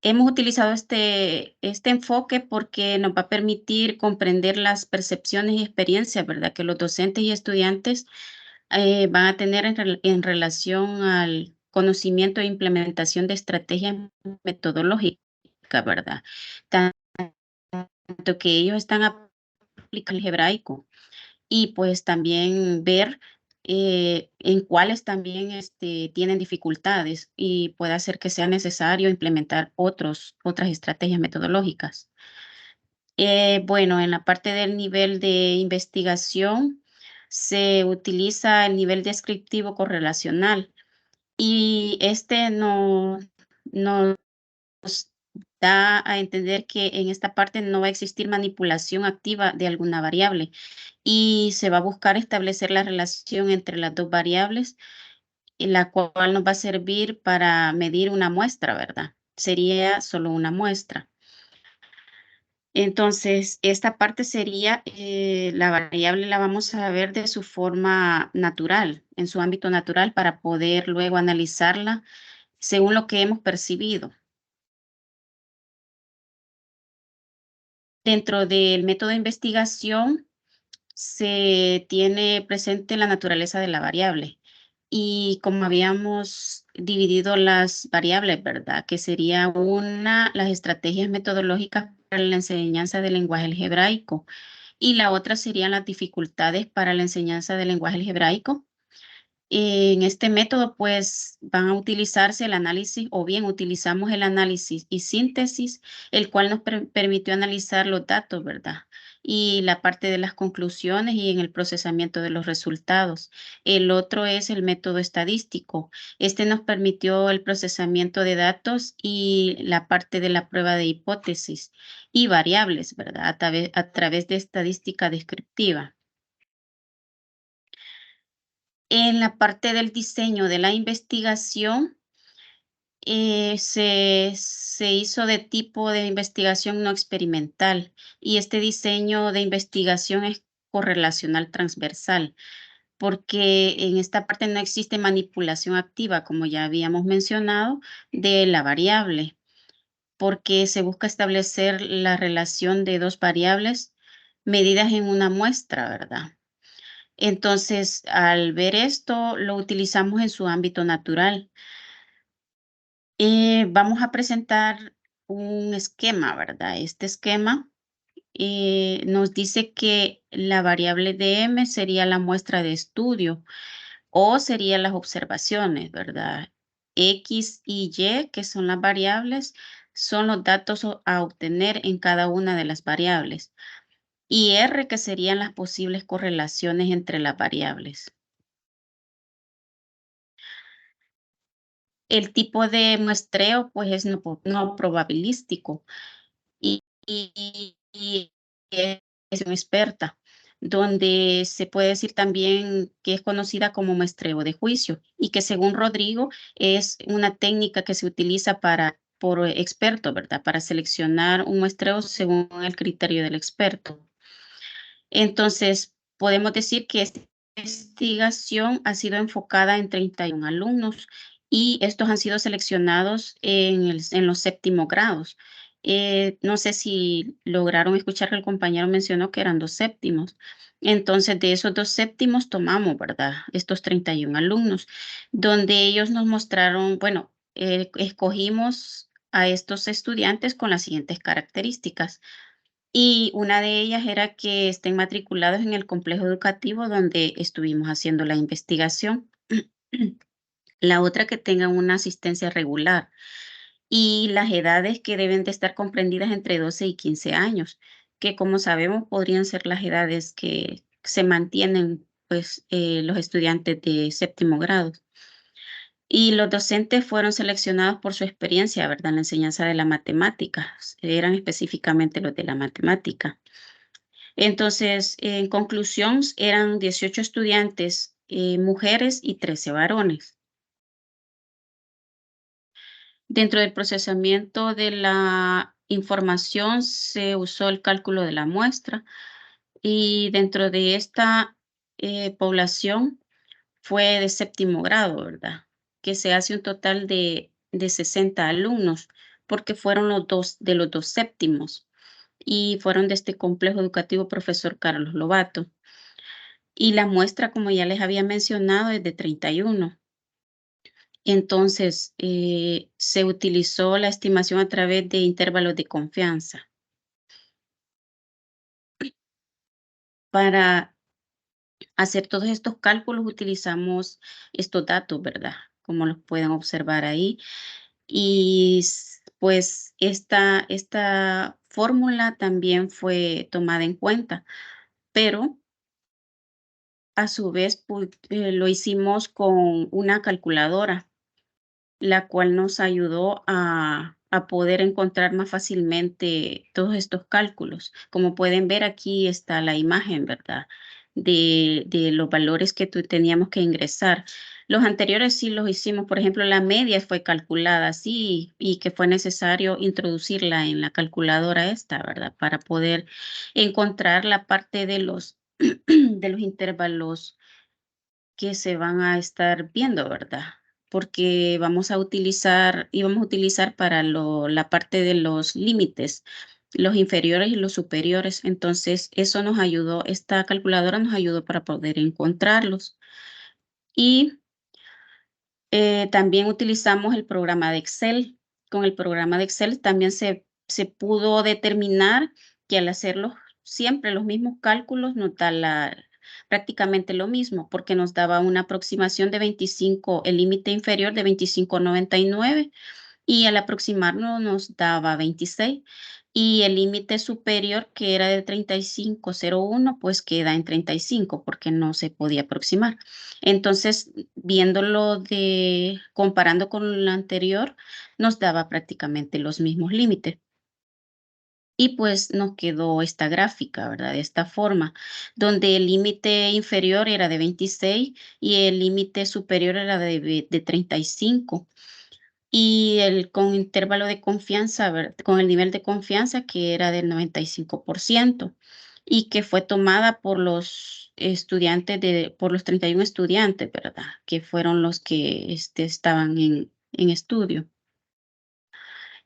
hemos utilizado este enfoque porque nos va a permitir comprender las percepciones y experiencias, ¿verdad? Que los docentes y estudiantes van a tener en relación al conocimiento e implementación de estrategias metodológicas, ¿verdad? Tanto que ellos están aplicando el hebraico y pues también ver en cuáles también tienen dificultades y puede hacer que sea necesario implementar otras estrategias metodológicas. Bueno, en la parte del nivel de investigación se utiliza el nivel descriptivo correlacional y nos da a entender que en esta parte no va a existir manipulación activa de alguna variable y se va a buscar establecer la relación entre las dos variables, la cual nos va a servir para medir una muestra, ¿verdad? Sería solo una muestra. Entonces, esta parte sería, la variable la vamos a ver de su forma natural, en su ámbito natural, para poder luego analizarla según lo que hemos percibido. Dentro del método de investigación se tiene presente la naturaleza de la variable y como habíamos dividido las variables, ¿verdad? Que sería una, las estrategias metodológicas para la enseñanza del lenguaje algebraico y la otra serían las dificultades para la enseñanza del lenguaje algebraico. En este método, pues, van a utilizarse el análisis, o bien utilizamos el análisis y síntesis, el cual nos permitió analizar los datos, ¿verdad? Y la parte de las conclusiones y en el procesamiento de los resultados. El otro es el método estadístico. Este nos permitió el procesamiento de datos y la parte de la prueba de hipótesis y variables, ¿verdad? A través de estadística descriptiva. En la parte del diseño de la investigación, se hizo de tipo de investigación no experimental y este diseño de investigación es correlacional transversal, porque en esta parte no existe manipulación activa, como ya habíamos mencionado, de la variable, porque se busca establecer la relación de dos variables medidas en una muestra, ¿verdad? Entonces, al ver esto, lo utilizamos en su ámbito natural. Vamos a presentar un esquema, ¿verdad? Este esquema nos dice que la variable de M sería la muestra de estudio o serían las observaciones, ¿verdad? X y Y, que son las variables, son los datos a obtener en cada una de las variables. Y R, que serían las posibles correlaciones entre las variables. El tipo de muestreo, pues, es no probabilístico y es una experta, donde se puede decir también que es conocida como muestreo de juicio y que según Rodrigo es una técnica que se utiliza por experto, ¿verdad? Para seleccionar un muestreo según el criterio del experto. Entonces, podemos decir que esta investigación ha sido enfocada en 31 alumnos y estos han sido seleccionados en los séptimos grados. No sé si lograron escuchar que el compañero mencionó que eran 2 séptimos. Entonces, de esos 2 séptimos tomamos, ¿verdad? Estos 31 alumnos, donde ellos nos mostraron, bueno, escogimos a estos estudiantes con las siguientes características. Y una de ellas era que estén matriculados en el complejo educativo donde estuvimos haciendo la investigación. La otra, que tengan una asistencia regular. Y las edades que deben de estar comprendidas entre 12 y 15 años, que como sabemos podrían ser las edades que se mantienen pues los estudiantes de séptimo grado. Y los docentes fueron seleccionados por su experiencia, ¿verdad? En la enseñanza de la matemática. Eran específicamente los de la matemática. Entonces, en conclusión, eran 18 estudiantes, mujeres y 13 varones. Dentro del procesamiento de la información se usó el cálculo de la muestra y dentro de esta población fue de séptimo grado, ¿verdad? Que se hace un total de 60 alumnos porque fueron los dos séptimos y fueron de este complejo educativo Profesor Carlos Lobato. Y la muestra, como ya les había mencionado, es de 31. Entonces, se utilizó la estimación a través de intervalos de confianza. Para hacer todos estos cálculos utilizamos estos datos, ¿verdad? Como los pueden observar ahí. Y pues esta fórmula también fue tomada en cuenta, pero a su vez lo hicimos con una calculadora, la cual nos ayudó a a poder encontrar más fácilmente todos estos cálculos. Como pueden ver, aquí está la imagen, ¿verdad? De los valores que teníamos que ingresar. Los anteriores sí los hicimos, por ejemplo, la media fue calculada así y que fue necesario introducirla en la calculadora esta, ¿verdad? Para poder encontrar la parte de los, de los intervalos que se van a estar viendo, ¿verdad? Porque íbamos a utilizar para la parte de los límites, los inferiores y los superiores. Entonces, eso nos ayudó, esta calculadora nos ayudó para poder encontrarlos. Y también utilizamos el programa de Excel. Con el programa de Excel también se pudo determinar que al hacerlo siempre los mismos cálculos nos da prácticamente lo mismo, porque nos daba una aproximación de 25, el límite inferior de 25,99 y al aproximarnos nos daba 26 y el límite superior que era de 35,01 pues queda en 35 porque no se podía aproximar. Entonces, comparando con lo anterior, nos daba prácticamente los mismos límites. Y pues nos quedó esta gráfica, ¿verdad? De esta forma, donde el límite inferior era de 26 y el límite superior era de 35. Y con intervalo de confianza, con el nivel de confianza que era del 95% y que fue tomada por los estudiantes por los 31 estudiantes, ¿verdad? Que fueron los que estaban en estudio.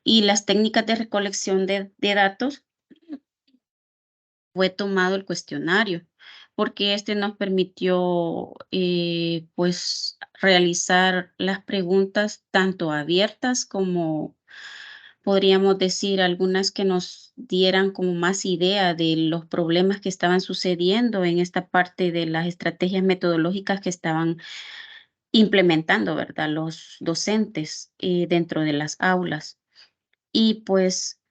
Y las técnicas de recolección de datos fue tomado el cuestionario, porque nos permitió pues realizar las preguntas tanto abiertas como podríamos decir algunas que nos dieran como más idea de los problemas que estaban sucediendo en esta parte de las estrategias metodológicas que estaban implementando, ¿verdad? Los docentes dentro de las aulas. Y pues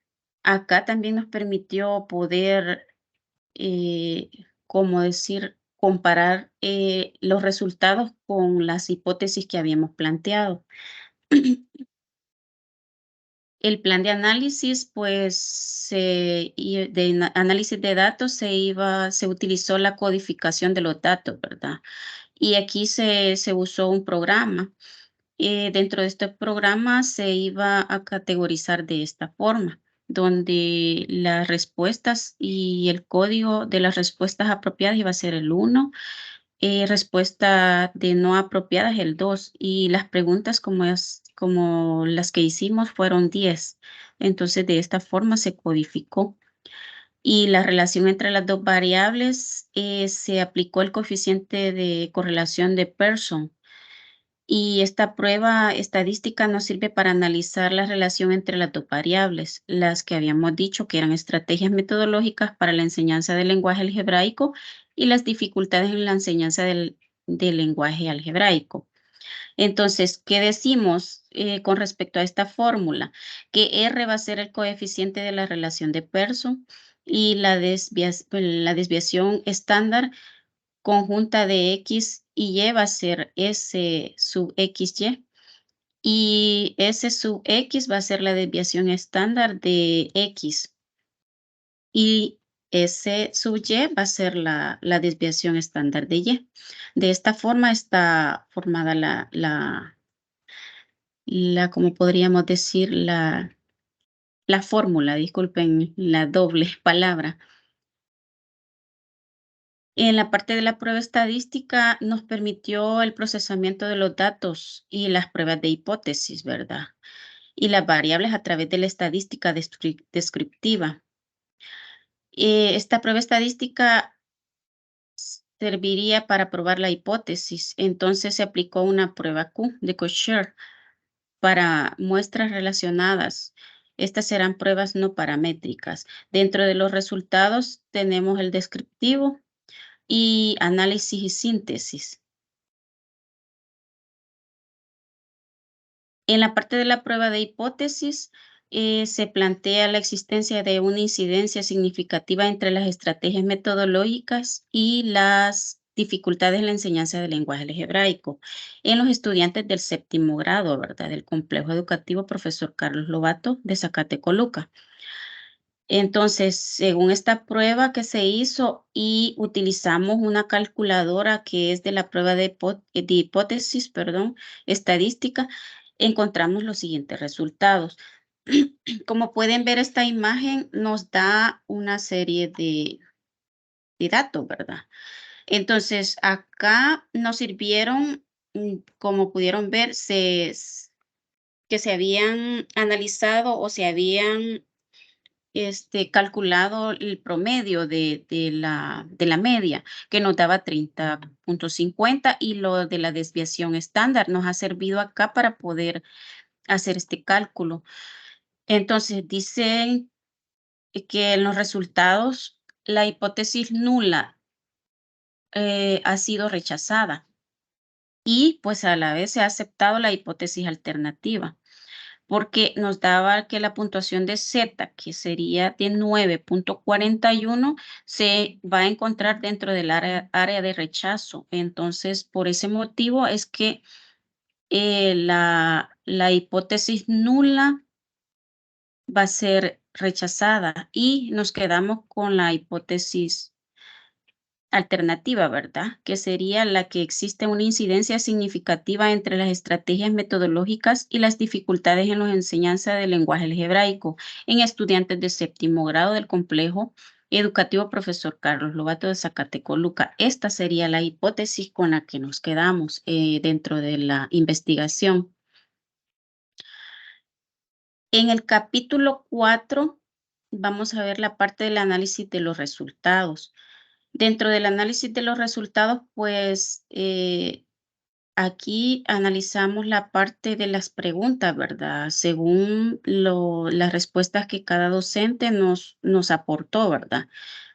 acá también nos permitió poder como decir, comparar los resultados con las hipótesis que habíamos planteado. El plan de análisis, pues, análisis de datos se utilizó la codificación de los datos, ¿verdad? Y aquí se usó un programa. Dentro de este programa se iba a categorizar de esta forma, donde las respuestas y el código de las respuestas apropiadas iba a ser el 1, respuesta de no apropiadas el 2 y las preguntas como las que hicimos fueron 10. Entonces, de esta forma se codificó. Y la relación entre las dos variables, se aplicó el coeficiente de correlación de Pearson. Y esta prueba estadística nos sirve para analizar la relación entre las dos variables, las que habíamos dicho que eran estrategias metodológicas para la enseñanza del lenguaje algebraico y las dificultades en la enseñanza del lenguaje algebraico. Entonces, ¿qué decimos con respecto a esta fórmula? Que R va a ser el coeficiente de la relación de Pearson y la desviación estándar conjunta de X y Y va a ser S sub XY y S sub X va a ser la desviación estándar de X y S sub Y va a ser la desviación estándar de Y. De esta forma está formada como podríamos decir, la fórmula, disculpen la doble palabra. En la parte de la prueba estadística nos permitió el procesamiento de los datos y las pruebas de hipótesis, ¿verdad? Y las variables a través de la estadística descriptiva. Esta prueba estadística serviría para probar la hipótesis. Entonces se aplicó una prueba Q de Cochet para muestras relacionadas. Estas serán pruebas no paramétricas. Dentro de los resultados tenemos el descriptivo y análisis y síntesis. En la parte de la prueba de hipótesis, se plantea la existencia de una incidencia significativa entre las estrategias metodológicas y las dificultades en la enseñanza del lenguaje algebraico en los estudiantes del 7º grado, ¿verdad? Del complejo educativo Profesor Carlos Lobato de Zacatecoluca. Entonces, según esta prueba que se hizo y utilizamos una calculadora que es de la prueba de hipótesis, estadística, encontramos los siguientes resultados. Como pueden ver, esta imagen nos da una serie de datos, ¿verdad? Entonces, acá nos sirvieron, como pudieron ver, que se habían analizado o se habían calculado el promedio de la media, que nos daba 30.50, y lo de la desviación estándar nos ha servido acá para poder hacer este cálculo. Entonces, dicen que en los resultados la hipótesis nula ha sido rechazada y pues a la vez se ha aceptado la hipótesis alternativa, porque nos daba que la puntuación de Z, que sería de 9.41, se va a encontrar dentro del área de rechazo. Entonces, por ese motivo es que la hipótesis nula va a ser rechazada y nos quedamos con la hipótesis alternativa, ¿verdad? Que sería la que existe una incidencia significativa entre las estrategias metodológicas y las dificultades en la enseñanza del lenguaje algebraico en estudiantes de 7º grado del complejo educativo Profesor Carlos Lobato de Zacatecoluca. Esta sería la hipótesis con la que nos quedamos dentro de la investigación. En el capítulo 4 vamos a ver la parte del análisis de los resultados. Dentro del análisis de los resultados, pues aquí analizamos la parte de las preguntas, ¿verdad? Según las respuestas que cada docente nos aportó, ¿verdad?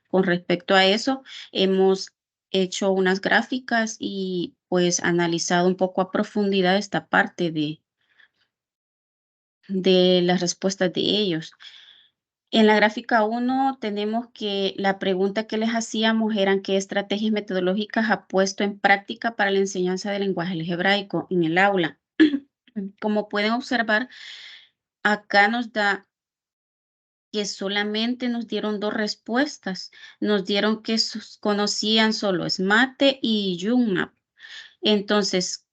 Con respecto a eso, hemos hecho unas gráficas y pues analizado un poco a profundidad esta parte de las respuestas de ellos. En la gráfica 1 tenemos que la pregunta que les hacíamos eran qué estrategias metodológicas ha puesto en práctica para la enseñanza del lenguaje algebraico en el aula. Como pueden observar, acá nos da que solamente nos dieron 2 respuestas. Nos dieron que conocían solo SMATE y UMAP. Entonces,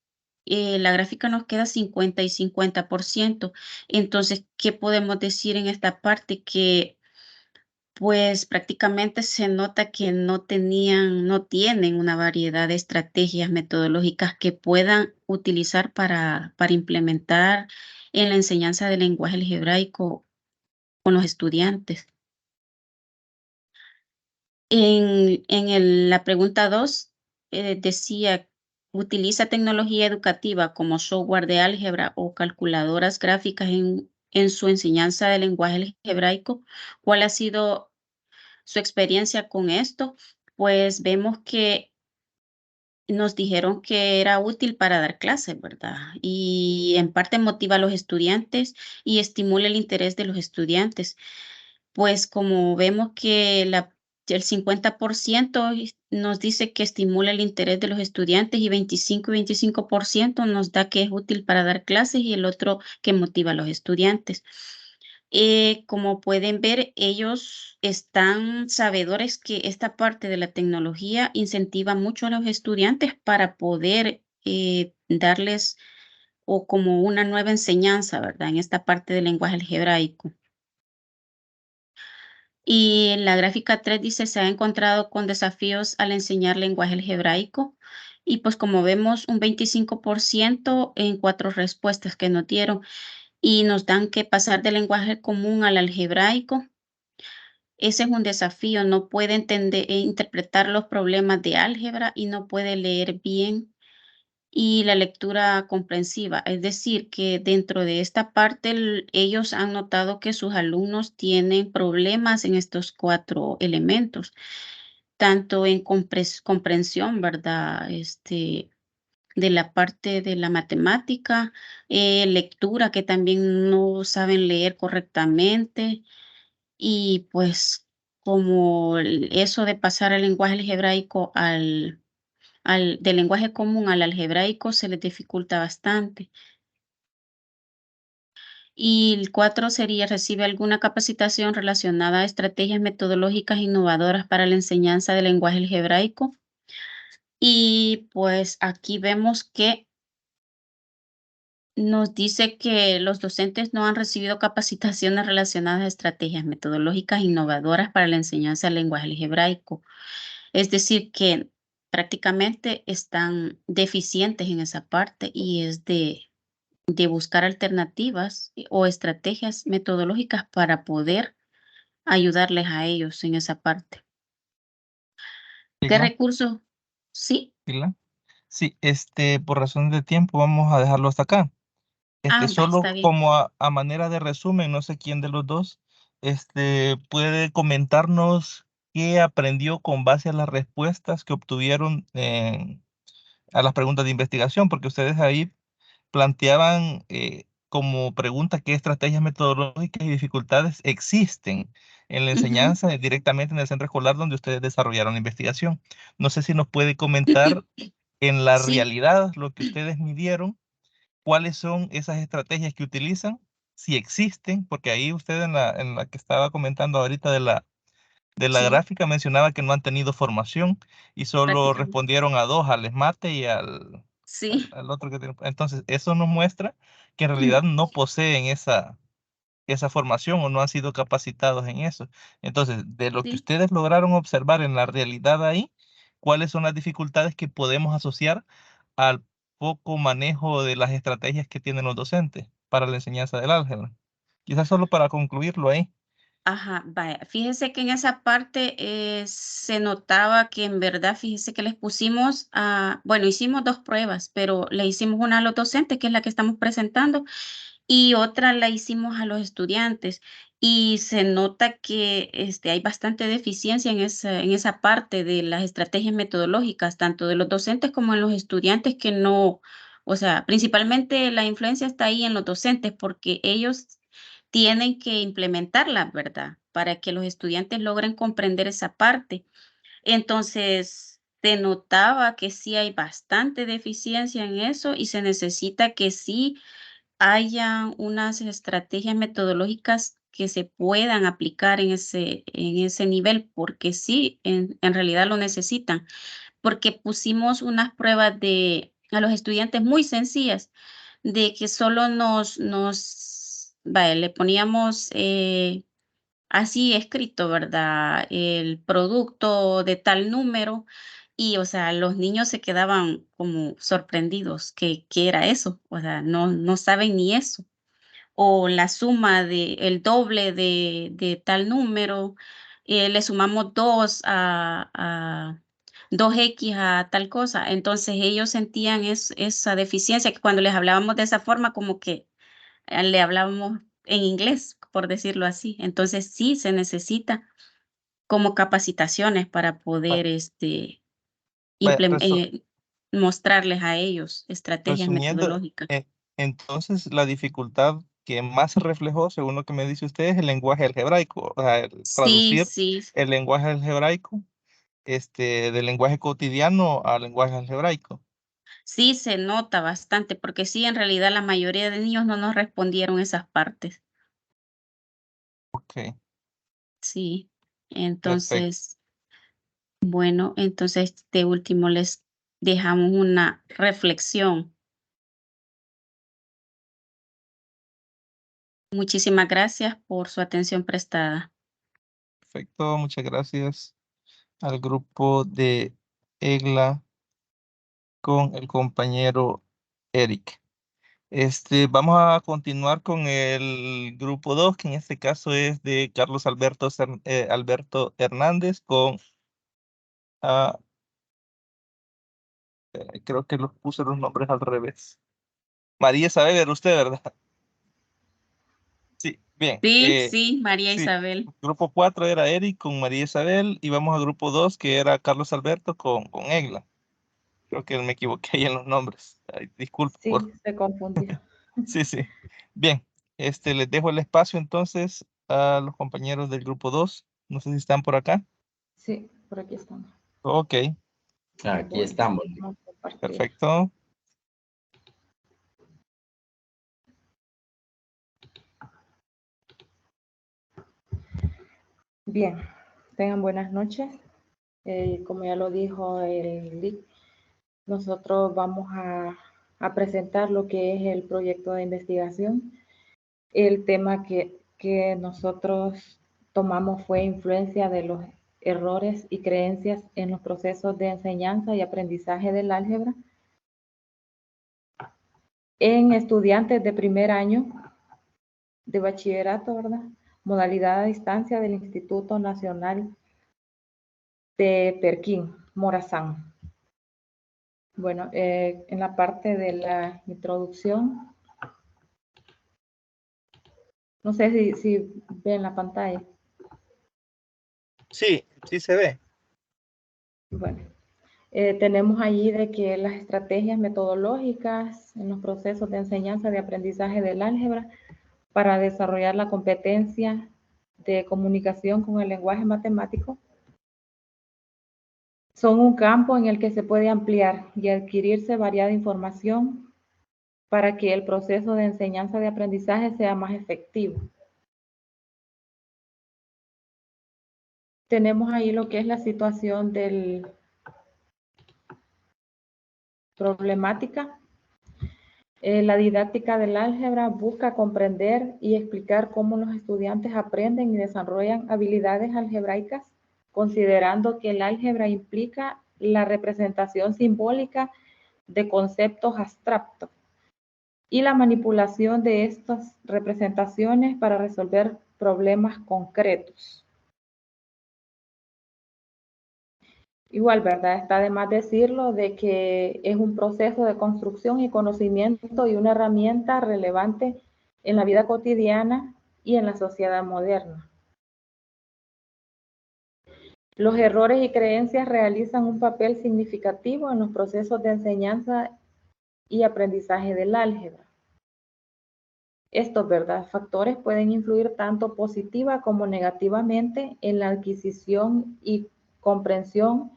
la gráfica nos queda 50 y 50%. Entonces, ¿qué podemos decir en esta parte? Que pues prácticamente se nota que no tienen una variedad de estrategias metodológicas que puedan utilizar para implementar en la enseñanza del lenguaje algebraico con los estudiantes. La pregunta 2 decía, ¿utiliza tecnología educativa como software de álgebra o calculadoras gráficas en su enseñanza del lenguaje algebraico? ¿Cuál ha sido su experiencia con esto? Pues vemos que nos dijeron que era útil para dar clases, ¿verdad? Y en parte motiva a los estudiantes y estimula el interés de los estudiantes. Pues como vemos que el 50% nos dice que estimula el interés de los estudiantes y 25% nos da que es útil para dar clases y el otro que motiva a los estudiantes. Como pueden ver, ellos están sabedores que esta parte de la tecnología incentiva mucho a los estudiantes para poder darles o como una nueva enseñanza, ¿verdad? En esta parte del lenguaje algebraico. Y en la gráfica 3 dice, se ha encontrado con desafíos al enseñar lenguaje algebraico. Y pues como vemos, un 25% en 4 respuestas que nos dieron. Y nos dan que pasar del lenguaje común al algebraico. Ese es un desafío, no puede entender e interpretar los problemas de álgebra y no puede leer bien y la lectura comprensiva. Es decir, que dentro de esta parte ellos han notado que sus alumnos tienen problemas en estos 4 elementos, tanto en comprensión, ¿verdad? De la parte de la matemática, lectura, que también no saben leer correctamente. Y pues como eso de pasar el lenguaje algebraico al del lenguaje común al algebraico se les dificulta bastante. Y el 4 sería, recibe alguna capacitación relacionada a estrategias metodológicas innovadoras para la enseñanza del lenguaje algebraico. Y pues aquí vemos que nos dice que los docentes no han recibido capacitaciones relacionadas a estrategias metodológicas innovadoras para la enseñanza del lenguaje algebraico. Es decir, que prácticamente están deficientes en esa parte y es de buscar alternativas o estrategias metodológicas para poder ayudarles a ellos en esa parte. ¿Qué Sigla, recursos? Sí. sigla. Sí, por razones de tiempo vamos a dejarlo hasta acá. Está Solo bien. como a manera de resumen, no sé quién de los dos, puede comentarnos qué aprendió con base a las respuestas que obtuvieron a las preguntas de investigación, porque ustedes ahí planteaban como pregunta qué estrategias metodológicas y dificultades existen en la Ujú. enseñanza directamente en el centro escolar donde ustedes desarrollaron la investigación. No sé si nos puede comentar en la Sí, realidad lo que ustedes midieron, cuáles son esas estrategias que utilizan, si existen, porque ahí usted en la que estaba comentando ahorita de la sí, gráfica mencionaba que no han tenido formación y solo prácticamente. respondieron a dos, al ESMATE y al Sí. otro que tiene. Entonces, eso nos muestra que en realidad no poseen esa formación o no han sido capacitados en eso. Entonces, de lo que Sí. ustedes lograron observar en la realidad ahí, ¿cuáles son las dificultades que podemos asociar al poco manejo de las estrategias que tienen los docentes para la enseñanza del álgebra? Quizás solo para concluirlo ahí. Ajá, vaya. Fíjese que en esa parte se notaba que en verdad, fíjese que les pusimos bueno, hicimos 2 pruebas, pero le hicimos una a los docentes, que es la que estamos presentando, y otra la hicimos a los estudiantes. Y se nota que, hay bastante deficiencia en esa parte de las estrategias metodológicas, tanto de los docentes como en los estudiantes que no, o sea, principalmente la influencia está ahí en los docentes, porque ellos tienen que implementarla, ¿verdad? Para que los estudiantes logren comprender esa parte. Entonces, se notaba que sí hay bastante deficiencia en eso y se necesita que sí haya unas estrategias metodológicas que se puedan aplicar en ese nivel, porque sí, en realidad lo necesitan, porque pusimos unas pruebas a los estudiantes muy sencillas, de que solo vaya, le poníamos, así escrito, ¿verdad? El producto de tal número y, o sea, los niños se quedaban como sorprendidos, ¿qué era eso? O sea, no saben ni eso. O la suma de el doble de tal número, le sumamos 2 a 2x a tal cosa. Entonces, ellos sentían esa deficiencia, que cuando les hablábamos de esa forma, como que, le hablábamos en inglés, por decirlo así. Entonces, sí se necesita como capacitaciones para Vaya, poder, vaya, implem mostrarles a ellos estrategias resumiendo, metodológicas. entonces la dificultad que más se reflejó, según lo que me dice usted, es el lenguaje algebraico, o sea, el Sí, traducir sí. el lenguaje algebraico, del lenguaje cotidiano al lenguaje algebraico. Sí, se nota bastante, porque sí, en realidad la mayoría de niños no nos respondieron esas partes. Ok, Sí. perfecto. Entonces, bueno, entonces de último les dejamos una reflexión. Muchísimas gracias por su atención prestada. Perfecto, muchas gracias al grupo de EGLA con el compañero Eric. Vamos a continuar con el grupo 2, que en este caso es de Carlos Alberto Hernández con, ah, creo que los puse los nombres al revés. María Isabel, era usted, ¿verdad? Sí, bien. Sí, sí, María Sí, Isabel. grupo 4 era Eric con María Isabel y vamos a grupo 2 que era Carlos Alberto con Egla. Creo que me equivoqué ahí en los nombres. Ay, disculpe por... Sí, se confundió. Sí, sí. Bien, les dejo el espacio entonces a los compañeros del grupo 2. No sé si están por acá. Sí, por aquí estamos. Ok. Aquí Bueno, estamos. vamos a compartir. Perfecto. Bien, tengan buenas noches. Como ya lo dijo el LIC, nosotros vamos a presentar lo que es el proyecto de investigación. El tema que nosotros tomamos fue influencia de los errores y creencias en los procesos de enseñanza y aprendizaje del álgebra en estudiantes de primer año de bachillerato, ¿verdad? Modalidad a distancia del Instituto Nacional de Perquín, Morazán. Bueno, en la parte de la introducción, no sé si ven la pantalla. Sí, sí se ve. Bueno, tenemos allí de que las estrategias metodológicas en los procesos de enseñanza de aprendizaje del álgebra para desarrollar la competencia de comunicación con el lenguaje matemático son un campo en el que se puede ampliar y adquirirse variada información para que el proceso de enseñanza de aprendizaje sea más efectivo. Tenemos ahí lo que es la situación del problemática. La didáctica del álgebra busca comprender y explicar cómo los estudiantes aprenden y desarrollan habilidades algebraicas, considerando que el álgebra implica la representación simbólica de conceptos abstractos y la manipulación de estas representaciones para resolver problemas concretos. Igual, ¿verdad? Está de más decirlo de que es un proceso de construcción y conocimiento y una herramienta relevante en la vida cotidiana y en la sociedad moderna. Los errores y creencias realizan un papel significativo en los procesos de enseñanza y aprendizaje del álgebra. Estos, ¿verdad? Factores pueden influir tanto positiva como negativamente en la adquisición y comprensión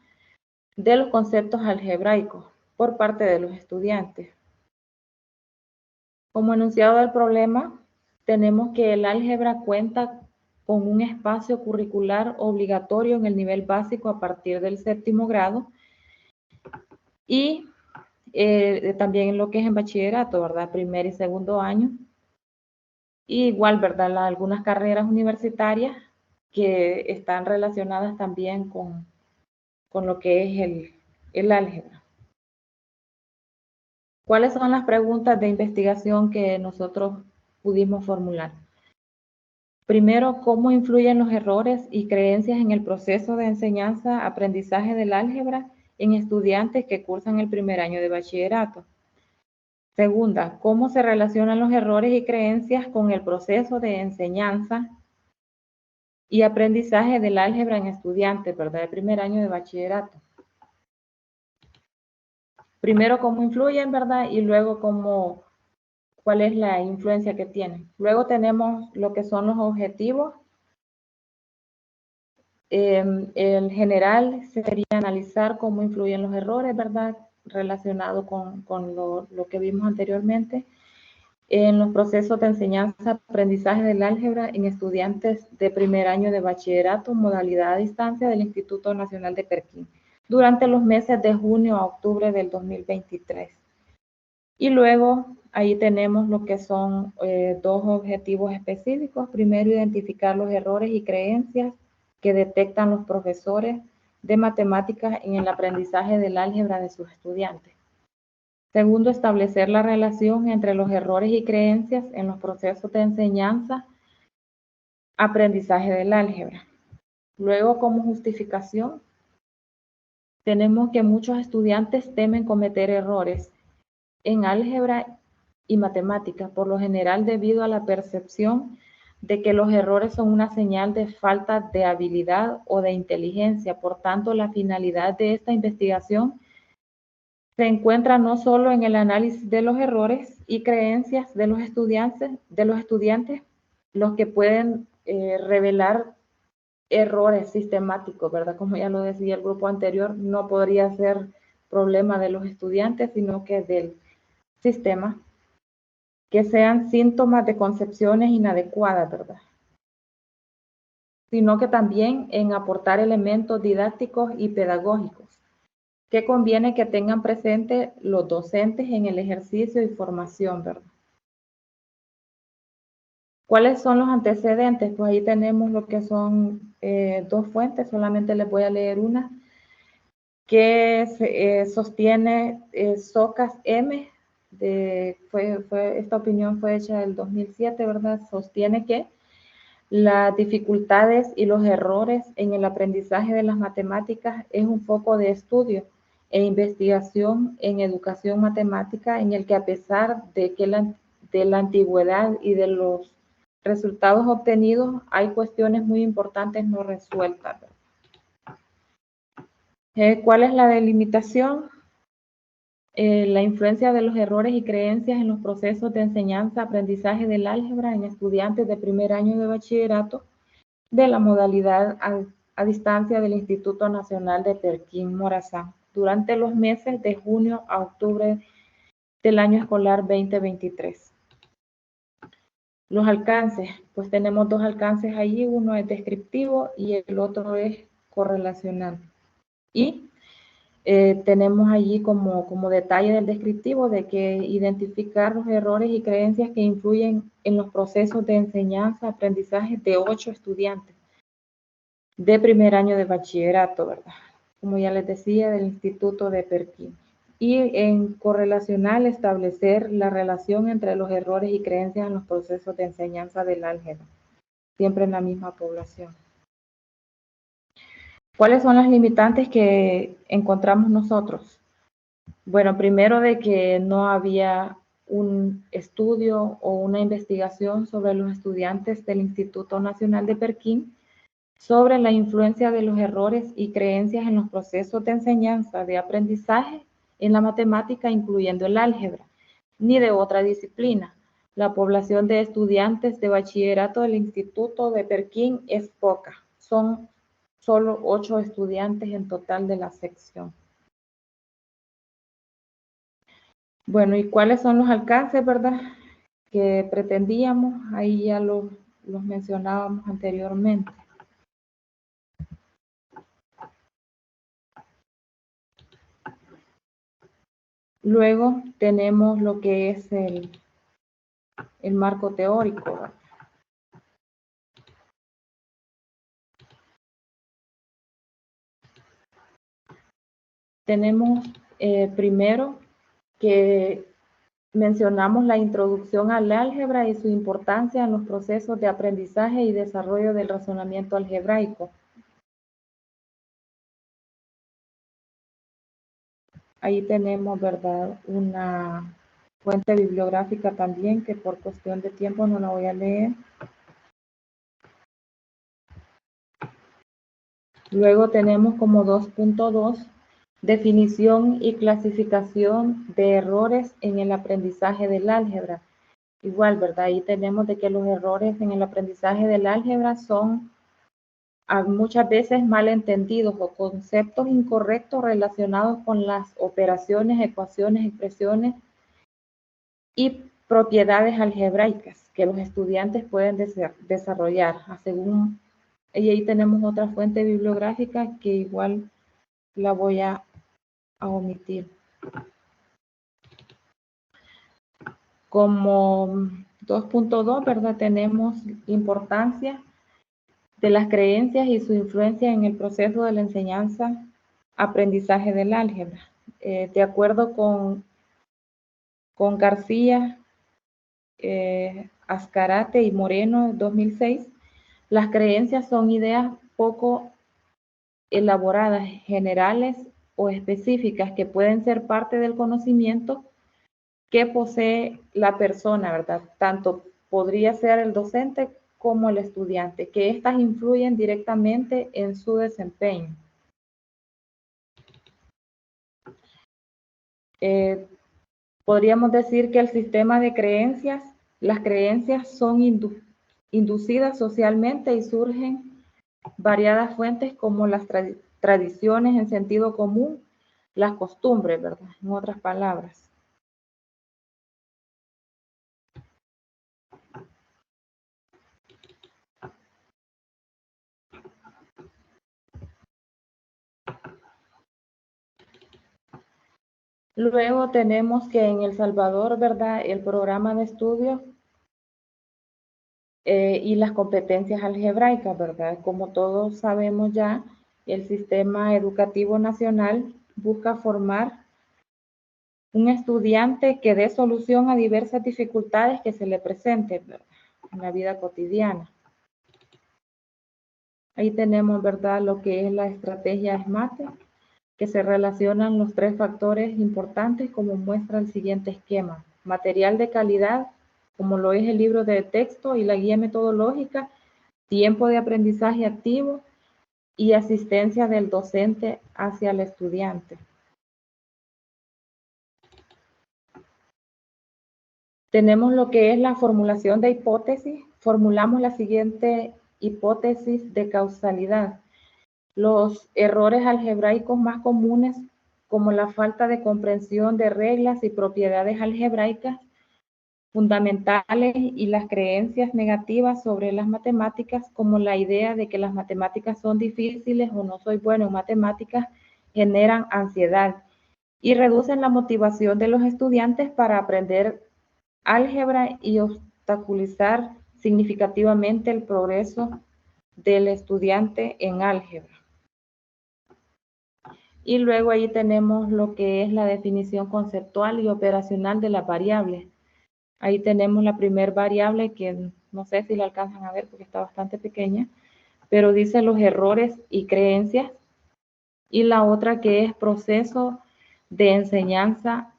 de los conceptos algebraicos por parte de los estudiantes. Como enunciado del problema, tenemos que el álgebra cuenta con un espacio curricular obligatorio en el nivel básico a partir del 7º grado y también en lo que es en bachillerato, ¿verdad? Primer y segundo año. Y igual, ¿verdad? Algunas carreras universitarias que están relacionadas también con lo que es el álgebra. ¿Cuáles son las preguntas de investigación que nosotros pudimos formular? Primero, ¿cómo influyen los errores y creencias en el proceso de enseñanza-aprendizaje del álgebra en estudiantes que cursan el primer año de bachillerato? Segunda, ¿cómo se relacionan los errores y creencias con el proceso de enseñanza y aprendizaje del álgebra en estudiantes, ¿verdad? De primer año de bachillerato. Primero, ¿cómo influyen, verdad? Y luego, ¿cuál es la influencia que tienen? Luego tenemos lo que son los objetivos. En general, sería analizar cómo influyen los errores, ¿verdad? Relacionado con lo que vimos anteriormente. En los procesos de enseñanza-aprendizaje del álgebra en estudiantes de primer año de bachillerato, modalidad a distancia del Instituto Nacional de Perquín, durante los meses de junio a octubre del 2023. Y luego, ahí tenemos lo que son dos objetivos específicos. Primero, identificar los errores y creencias que detectan los profesores de matemáticas en el aprendizaje del álgebra de sus estudiantes. Segundo, establecer la relación entre los errores y creencias en los procesos de enseñanza, aprendizaje del álgebra. Luego, como justificación, tenemos que muchos estudiantes temen cometer errores en álgebra y matemáticas, por lo general debido a la percepción de que los errores son una señal de falta de habilidad o de inteligencia. Por tanto, la finalidad de esta investigación se encuentra no solo en el análisis de los errores y creencias de los estudiantes, los que pueden revelar errores sistemáticos, ¿verdad? Como ya lo decía el grupo anterior, no podría ser problema de los estudiantes, sino que del sistema, que sean síntomas de concepciones inadecuadas, ¿verdad? Sino que también en aportar elementos didácticos y pedagógicos, que conviene que tengan presente los docentes en el ejercicio y formación, ¿verdad? ¿Cuáles son los antecedentes? Pues ahí tenemos lo que son dos fuentes, solamente les voy a leer una, que sostiene Socas M, esta opinión fue hecha en el 2007, ¿verdad? Sostiene que las dificultades y los errores en el aprendizaje de las matemáticas es un foco de estudio e investigación en educación matemática en el que, a pesar de la antigüedad y de los resultados obtenidos, hay cuestiones muy importantes no resueltas. ¿Cuál es la delimitación? La influencia de los errores y creencias en los procesos de enseñanza-aprendizaje del álgebra en estudiantes de primer año de bachillerato de la modalidad a distancia del Instituto Nacional de Perquín Morazán durante los meses de junio a octubre del año escolar 2023. Los alcances, pues tenemos dos alcances allí, uno es descriptivo y el otro es correlacional. Y tenemos allí como detalle del descriptivo de que identificar los errores y creencias que influyen en los procesos de enseñanza, aprendizaje de 8 estudiantes de primer año de bachillerato, ¿verdad? Como ya les decía, del Instituto de Perquín. Y en correlacional, establecer la relación entre los errores y creencias en los procesos de enseñanza del álgebra, siempre en la misma población. ¿Cuáles son las limitantes que encontramos nosotros? Bueno, primero, de que no había un estudio o una investigación sobre los estudiantes del Instituto Nacional de Perquín sobre la influencia de los errores y creencias en los procesos de enseñanza de aprendizaje en la matemática, incluyendo el álgebra, ni de otra disciplina. La población de estudiantes de bachillerato del Instituto de Perquín es poca. Son solo 8 estudiantes en total de la sección. Bueno, ¿y cuáles son los alcances, verdad, que pretendíamos? Ahí ya los mencionábamos anteriormente. Luego tenemos lo que es el marco teórico, ¿verdad? Tenemos primero que mencionamos la introducción al álgebra y su importancia en los procesos de aprendizaje y desarrollo del razonamiento algebraico. Ahí tenemos, ¿verdad?, una fuente bibliográfica también, que por cuestión de tiempo no la voy a leer. Luego tenemos como 2.2, definición y clasificación de errores en el aprendizaje del álgebra. Igual, ¿verdad? Ahí tenemos de que los errores en el aprendizaje del álgebra son muchas veces malentendidos o conceptos incorrectos relacionados con las operaciones, ecuaciones, expresiones y propiedades algebraicas que los estudiantes pueden desarrollar. Y ahí tenemos otra fuente bibliográfica que igual la voy a omitir. Como 2.2, ¿verdad? Tenemos importancia de las creencias y su influencia en el proceso de la enseñanza, aprendizaje del álgebra. De acuerdo con García, Azcarate y Moreno, 2006, las creencias son ideas poco elaboradas, generales o específicas que pueden ser parte del conocimiento que posee la persona, ¿verdad? Tanto podría ser el docente como el estudiante, que éstas influyen directamente en su desempeño. Podríamos decir que el sistema de creencias, las creencias son inducidas socialmente y surgen variadas fuentes como las tradiciones en sentido común, las costumbres, ¿verdad? En otras palabras. Luego tenemos que en El Salvador, ¿verdad? El programa de estudio y las competencias algebraicas, ¿verdad? Como todos sabemos ya, el sistema educativo nacional busca formar un estudiante que dé solución a diversas dificultades que se le presenten, ¿verdad? En la vida cotidiana. Ahí tenemos, ¿verdad? Lo que es la estrategia SMATE, que se relacionan los 3 factores importantes como muestra el siguiente esquema. Material de calidad, como lo es el libro de texto y la guía metodológica, tiempo de aprendizaje activo y asistencia del docente hacia el estudiante. Tenemos lo que es la formulación de hipótesis. Formulamos la siguiente hipótesis de causalidad. Los errores algebraicos más comunes, como la falta de comprensión de reglas y propiedades algebraicas fundamentales y las creencias negativas sobre las matemáticas, como la idea de que las matemáticas son difíciles o no soy bueno en matemáticas, generan ansiedad y reducen la motivación de los estudiantes para aprender álgebra y obstaculizar significativamente el progreso del estudiante en álgebra. Y luego ahí tenemos lo que es la definición conceptual y operacional de las variables. Ahí tenemos la primera variable que no sé si la alcanzan a ver porque está bastante pequeña, pero dice los errores y creencias. Y la otra que es proceso de enseñanza,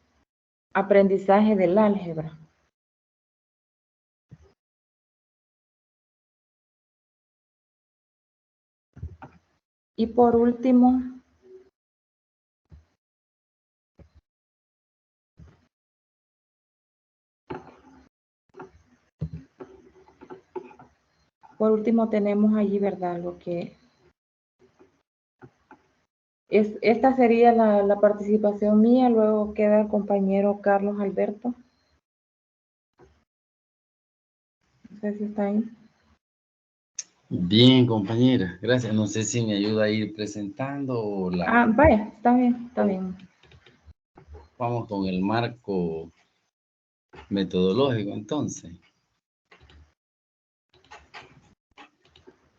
aprendizaje del álgebra. Y por último, tenemos allí, ¿verdad? Lo que es, esta sería la participación mía, luego queda el compañero Carlos Alberto. No sé si está ahí. Bien, compañera, gracias. No sé si me ayuda a ir presentando o la... Ah, vaya, está bien, está bien. Vamos con el marco metodológico, entonces.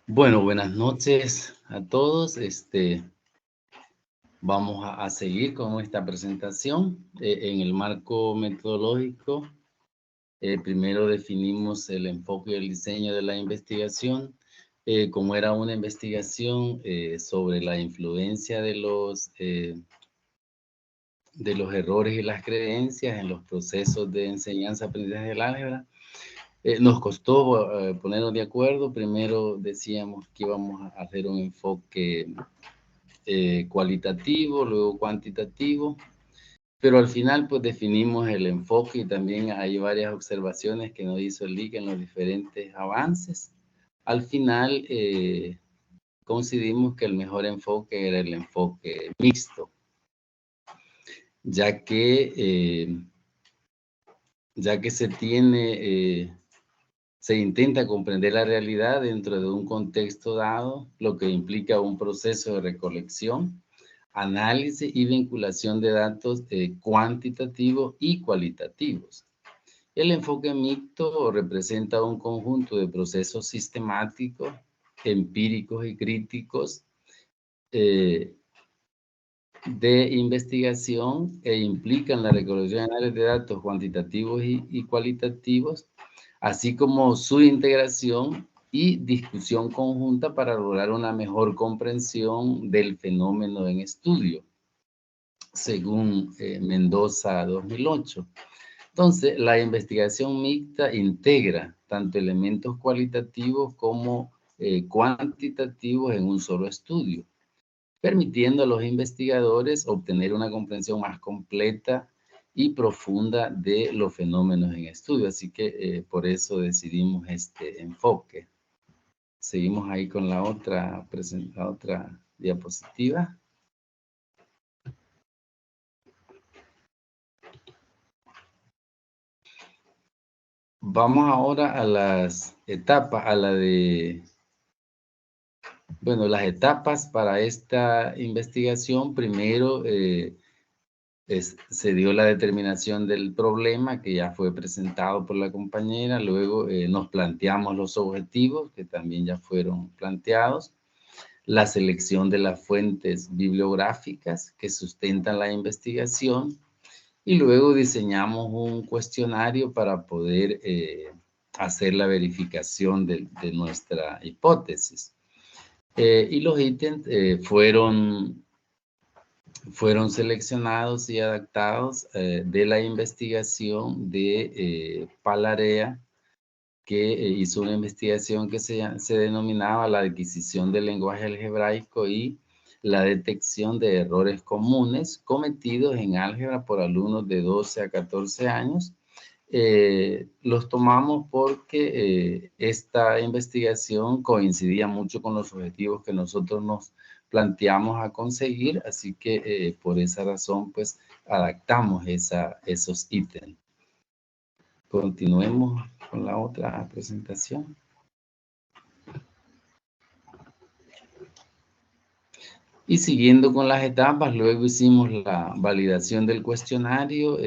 Bueno, buenas noches a todos. Vamos a seguir con esta presentación. En el marco metodológico, primero definimos el enfoque y el diseño de la investigación. Como era una investigación sobre la influencia de los errores y las creencias en los procesos de enseñanza-aprendizaje del álgebra, nos costó ponernos de acuerdo. Primero decíamos que íbamos a hacer un enfoque cualitativo, luego cuantitativo, pero al final pues definimos el enfoque y también hay varias observaciones que nos hizo el LIC en los diferentes avances. Al final coincidimos que el mejor enfoque era el enfoque mixto, ya que se intenta comprender la realidad dentro de un contexto dado, lo que implica un proceso de recolección, análisis y vinculación de datos cuantitativos y cualitativos. El enfoque mixto representa un conjunto de procesos sistemáticos, empíricos y críticos de investigación e implican la recolección de datos cuantitativos y cualitativos, así como su integración y discusión conjunta para lograr una mejor comprensión del fenómeno en estudio, según Mendoza 2008. Entonces, la investigación mixta integra tanto elementos cualitativos como cuantitativos en un solo estudio, permitiendo a los investigadores obtener una comprensión más completa y profunda de los fenómenos en estudio. Así que por eso decidimos este enfoque. Seguimos ahí con la otra diapositiva. Vamos ahora a las etapas, las etapas para esta investigación. Primero se dio la determinación del problema que ya fue presentado por la compañera. Luego nos planteamos los objetivos que también ya fueron planteados. La selección de las fuentes bibliográficas que sustentan la investigación. Y luego diseñamos un cuestionario para poder hacer la verificación de nuestra hipótesis. Y los ítems fueron seleccionados y adaptados de la investigación de Palarea, que hizo una investigación que se denominaba la adquisición del lenguaje algebraico y la detección de errores comunes cometidos en álgebra por alumnos de 12 a 14 años. Los tomamos porque esta investigación coincidía mucho con los objetivos que nosotros nos planteamos a conseguir, así que por esa razón pues adaptamos esos ítems. Continuemos con la otra presentación. Y siguiendo con las etapas, luego hicimos la validación del cuestionario.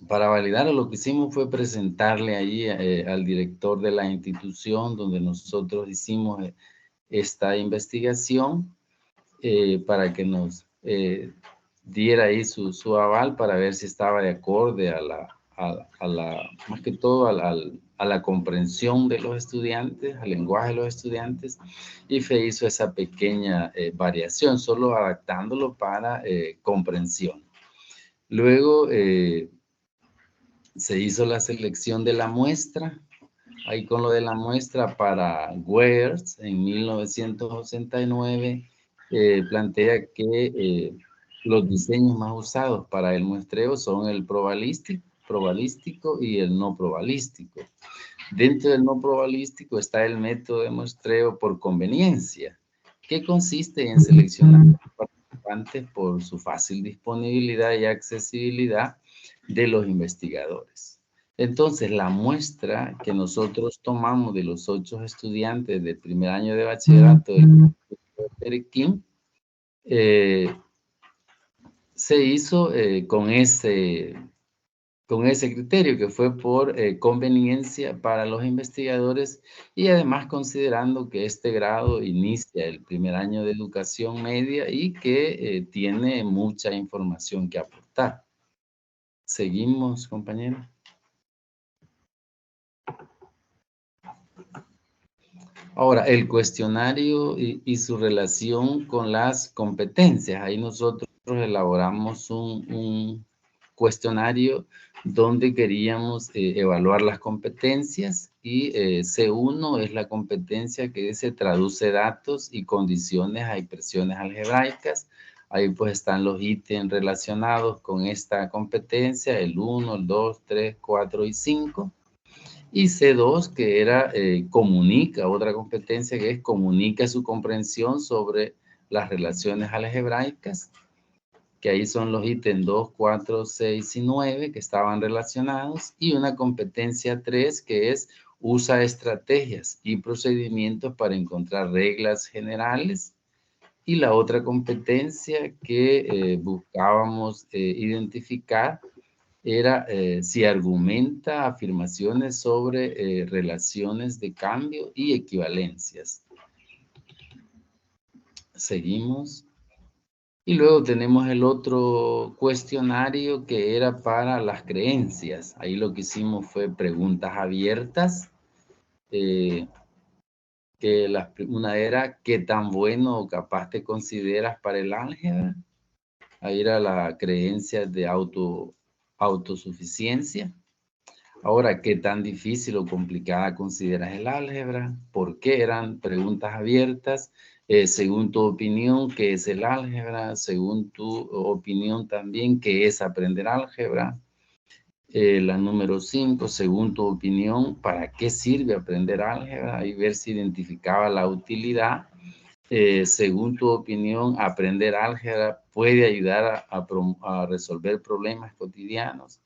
Para validarlo, lo que hicimos fue presentarle allí al director de la institución donde nosotros hicimos esta investigación para que nos diera ahí su aval para ver si estaba de acorde más que todo a la comprensión de los estudiantes, al lenguaje de los estudiantes, y se hizo esa pequeña variación, solo adaptándolo para comprensión. Luego se hizo la selección de la muestra, ahí con lo de la muestra para Weers en 1989, plantea que los diseños más usados para el muestreo son el probabilístico y el no probabilístico. Dentro del no probabilístico está el método de muestreo por conveniencia, que consiste en seleccionar participantes por su fácil disponibilidad y accesibilidad de los investigadores. Entonces, la muestra que nosotros tomamos de los 8 estudiantes del primer año de bachillerato del Perequín, se hizo con ese criterio que fue por conveniencia para los investigadores y además considerando que este grado inicia el primer año de educación media y que tiene mucha información que aportar. Seguimos, compañeros. Ahora, el cuestionario y su relación con las competencias. Ahí nosotros elaboramos un cuestionario donde queríamos evaluar las competencias y C1 es la competencia que se traduce datos y condiciones a expresiones algebraicas. Ahí pues están los ítems relacionados con esta competencia, el 1, el 2, 3, 4 y 5. Y C2, que era comunica, otra competencia que es comunica su comprensión sobre las relaciones algebraicas, que ahí son los ítems 2, 4, 6 y 9 que estaban relacionados, y una competencia 3 que es usa estrategias y procedimientos para encontrar reglas generales, y la otra competencia que buscábamos identificar era si argumenta afirmaciones sobre relaciones de cambio y equivalencias. Seguimos. Y luego tenemos el otro cuestionario que era para las creencias. Ahí lo que hicimos fue preguntas abiertas. Una era, ¿qué tan bueno o capaz te consideras para el álgebra? Ahí era la creencia de autosuficiencia. Ahora, ¿qué tan difícil o complicada consideras el álgebra? ¿Por qué? Eran preguntas abiertas. Según tu opinión, ¿qué es el álgebra? Según tu opinión también, ¿qué es aprender álgebra? La número 5, según tu opinión, ¿para qué sirve aprender álgebra? Y ver si identificaba la utilidad. Según tu opinión, aprender álgebra puede ayudar a resolver problemas cotidianos.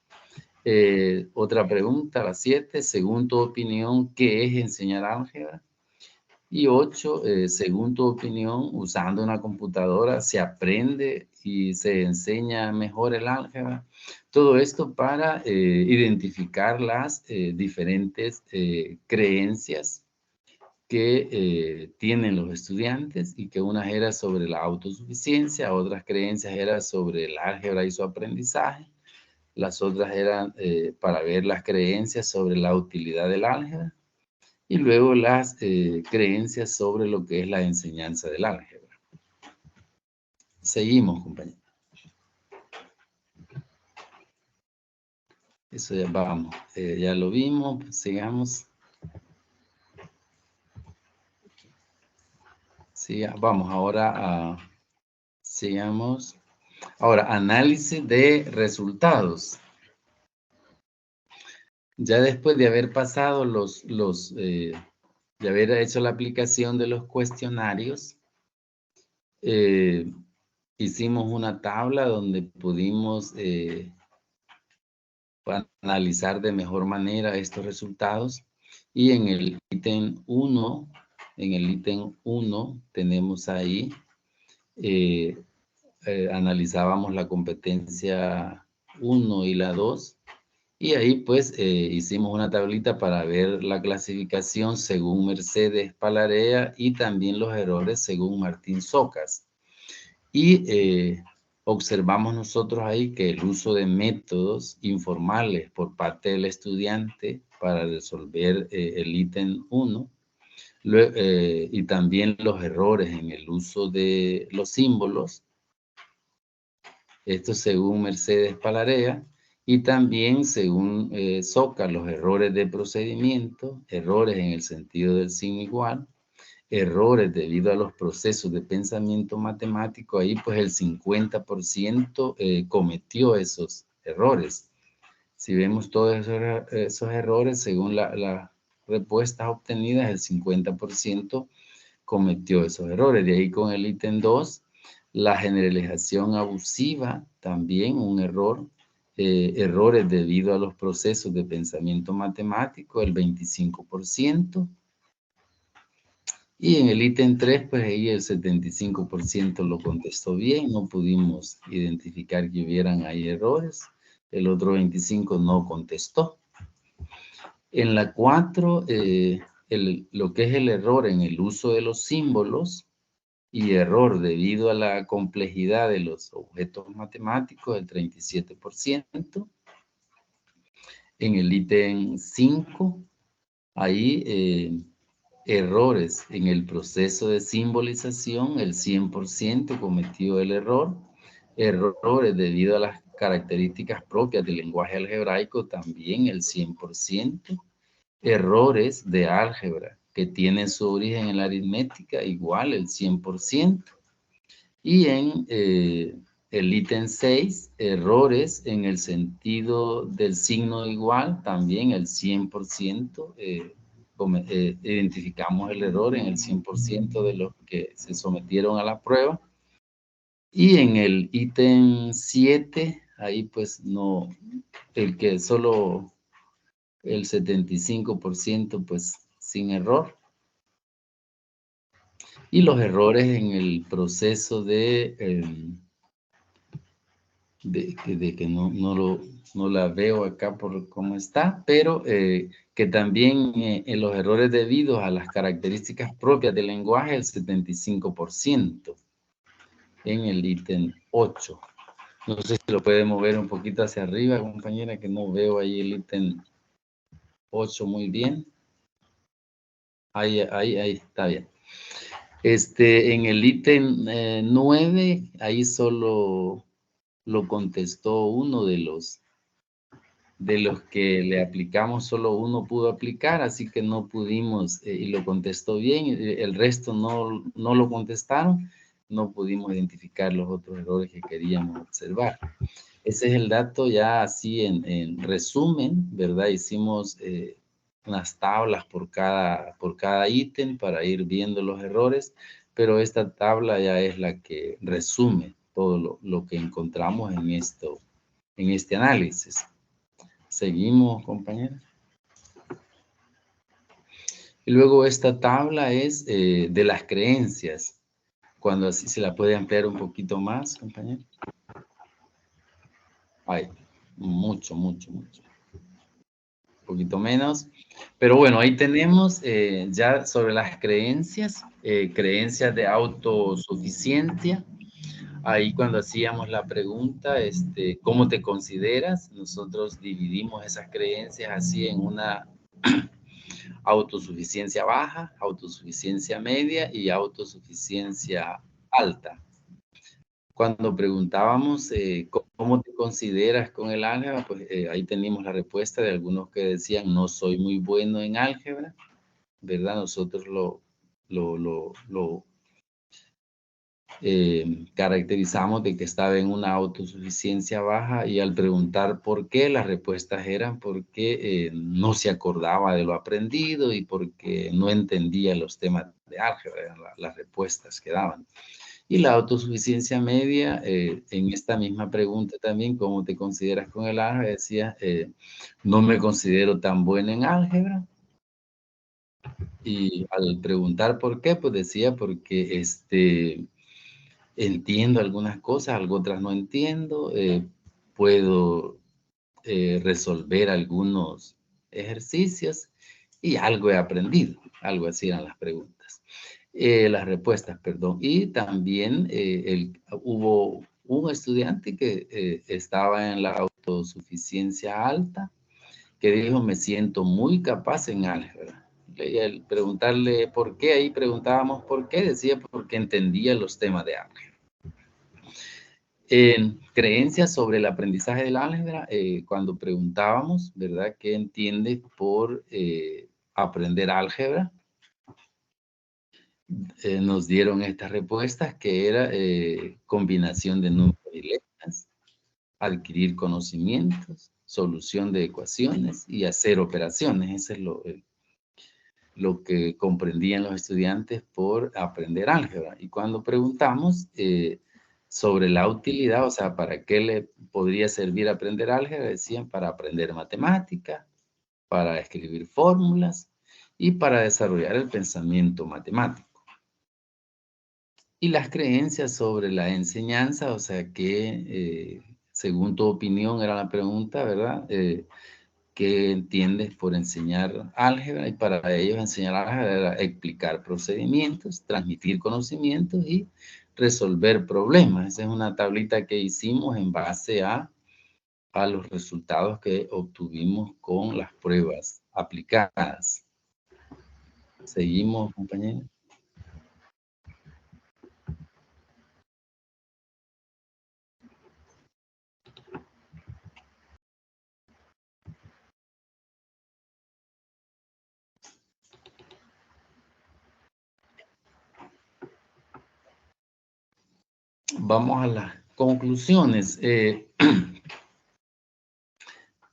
Otra pregunta, la 7, según tu opinión, ¿qué es enseñar álgebra? Y 8, según tu opinión, usando una computadora, ¿se aprende y se enseña mejor el álgebra? Todo esto para identificar las diferentes creencias que tienen los estudiantes, y que unas eran sobre la autosuficiencia, otras creencias eran sobre el álgebra y su aprendizaje, las otras eran para ver las creencias sobre la utilidad del álgebra, y luego las creencias sobre lo que es la enseñanza del álgebra. Seguimos, compañeros. Eso ya vamos, ya lo vimos, pues sigamos. Vamos ahora a, sigamos. Ahora, análisis de resultados. Ya después de haber pasado de haber hecho la aplicación de los cuestionarios, hicimos una tabla donde pudimos analizar de mejor manera estos resultados, y en el ítem 1, tenemos ahí, analizábamos la competencia 1 y la 2, y ahí pues hicimos una tablita para ver la clasificación según Mercedes Palarea y también los errores según Martín Socas. Y observamos nosotros ahí que el uso de métodos informales por parte del estudiante para resolver el ítem 1, y también los errores en el uso de los símbolos, esto según Mercedes Palarea, y también según Socas, los errores de procedimiento, errores en el sentido del signo igual, errores debido a los procesos de pensamiento matemático. Ahí pues el 50% cometió esos errores. Si vemos todos esos errores, según las respuestas obtenidas, el 50% cometió esos errores. De ahí con el ítem 2, la generalización abusiva, también un error. Errores debido a los procesos de pensamiento matemático, el 25%. Y en el ítem 3, pues ahí el 75% lo contestó bien, no pudimos identificar que hubieran ahí errores. El otro 25% no contestó. En la 4, lo que es el error en el uso de los símbolos y error debido a la complejidad de los objetos matemáticos, el 37%. En el ítem 5, ahí errores en el proceso de simbolización, el 100% cometió el error. Errores debido a las características propias del lenguaje algebraico, también el 100%. Errores de álgebra que tienen su origen en la aritmética, igual el 100%. Y en el ítem 6, errores en el sentido del signo igual, también el 100%. Identificamos el error en el 100% de los que se sometieron a la prueba. Y en el ítem 7, ahí pues no, el que solo el 75% pues sin error. Y los errores en el proceso de que no la veo acá por cómo está, pero que también en los errores debidos a las características propias del lenguaje, el 75% en el ítem 8. No sé si lo puede mover un poquito hacia arriba, compañera, que no veo ahí el ítem 8 muy bien. Ahí está bien. En el ítem 9, ahí solo lo contestó uno de los que le aplicamos, solo uno pudo aplicar, así que no pudimos, y lo contestó bien, el resto no lo contestaron, no pudimos identificar los otros errores que queríamos observar. Ese es el dato ya así en resumen, ¿verdad? Hicimos unas tablas por cada ítem para ir viendo los errores, pero esta tabla ya es la que resume todo lo que encontramos en este análisis. Seguimos, compañeros. Y luego esta tabla es de las creencias. Cuando así se la puede ampliar un poquito más, compañero. Ay, mucho. Un poquito menos. Pero bueno, ahí tenemos ya sobre las creencias, creencias de autosuficiencia. Ahí cuando hacíamos la pregunta, ¿cómo te consideras? Nosotros dividimos esas creencias así en una autosuficiencia baja, autosuficiencia media y autosuficiencia alta. Cuando preguntábamos cómo te consideras con el álgebra, pues ahí teníamos la respuesta de algunos que decían no soy muy bueno en álgebra, ¿verdad? Nosotros lo caracterizamos de que estaba en una autosuficiencia baja y al preguntar por qué, las respuestas eran porque no se acordaba de lo aprendido y porque no entendía los temas de álgebra, eran las respuestas que daban. Y la autosuficiencia media, en esta misma pregunta también, ¿cómo te consideras con el álgebra? Decía, no me considero tan bueno en álgebra. Y al preguntar por qué, pues decía, porque entiendo algunas cosas, algo otras no entiendo, puedo resolver algunos ejercicios y algo he aprendido, algo así eran las preguntas. Las respuestas, perdón. Y también hubo un estudiante que estaba en la autosuficiencia alta, que dijo, me siento muy capaz en álgebra. Y al preguntarle por qué, ahí preguntábamos por qué, decía porque entendía los temas de álgebra. En creencias sobre el aprendizaje del álgebra, cuando preguntábamos, ¿verdad? ¿Qué entiendes por aprender álgebra? Nos dieron estas respuestas que era combinación de números y letras, adquirir conocimientos, solución de ecuaciones y hacer operaciones. Eso es lo que comprendían los estudiantes por aprender álgebra. Y cuando preguntamos sobre la utilidad, o sea, ¿para qué le podría servir aprender álgebra? Decían para aprender matemática, para escribir fórmulas y para desarrollar el pensamiento matemático. Y las creencias sobre la enseñanza, o sea que, según tu opinión era la pregunta, ¿verdad? ¿Qué entiendes por enseñar álgebra? Y para ellos enseñar álgebra era explicar procedimientos, transmitir conocimientos y resolver problemas. Esa es una tablita que hicimos en base a los resultados que obtuvimos con las pruebas aplicadas. Seguimos, compañeros. Vamos a las conclusiones.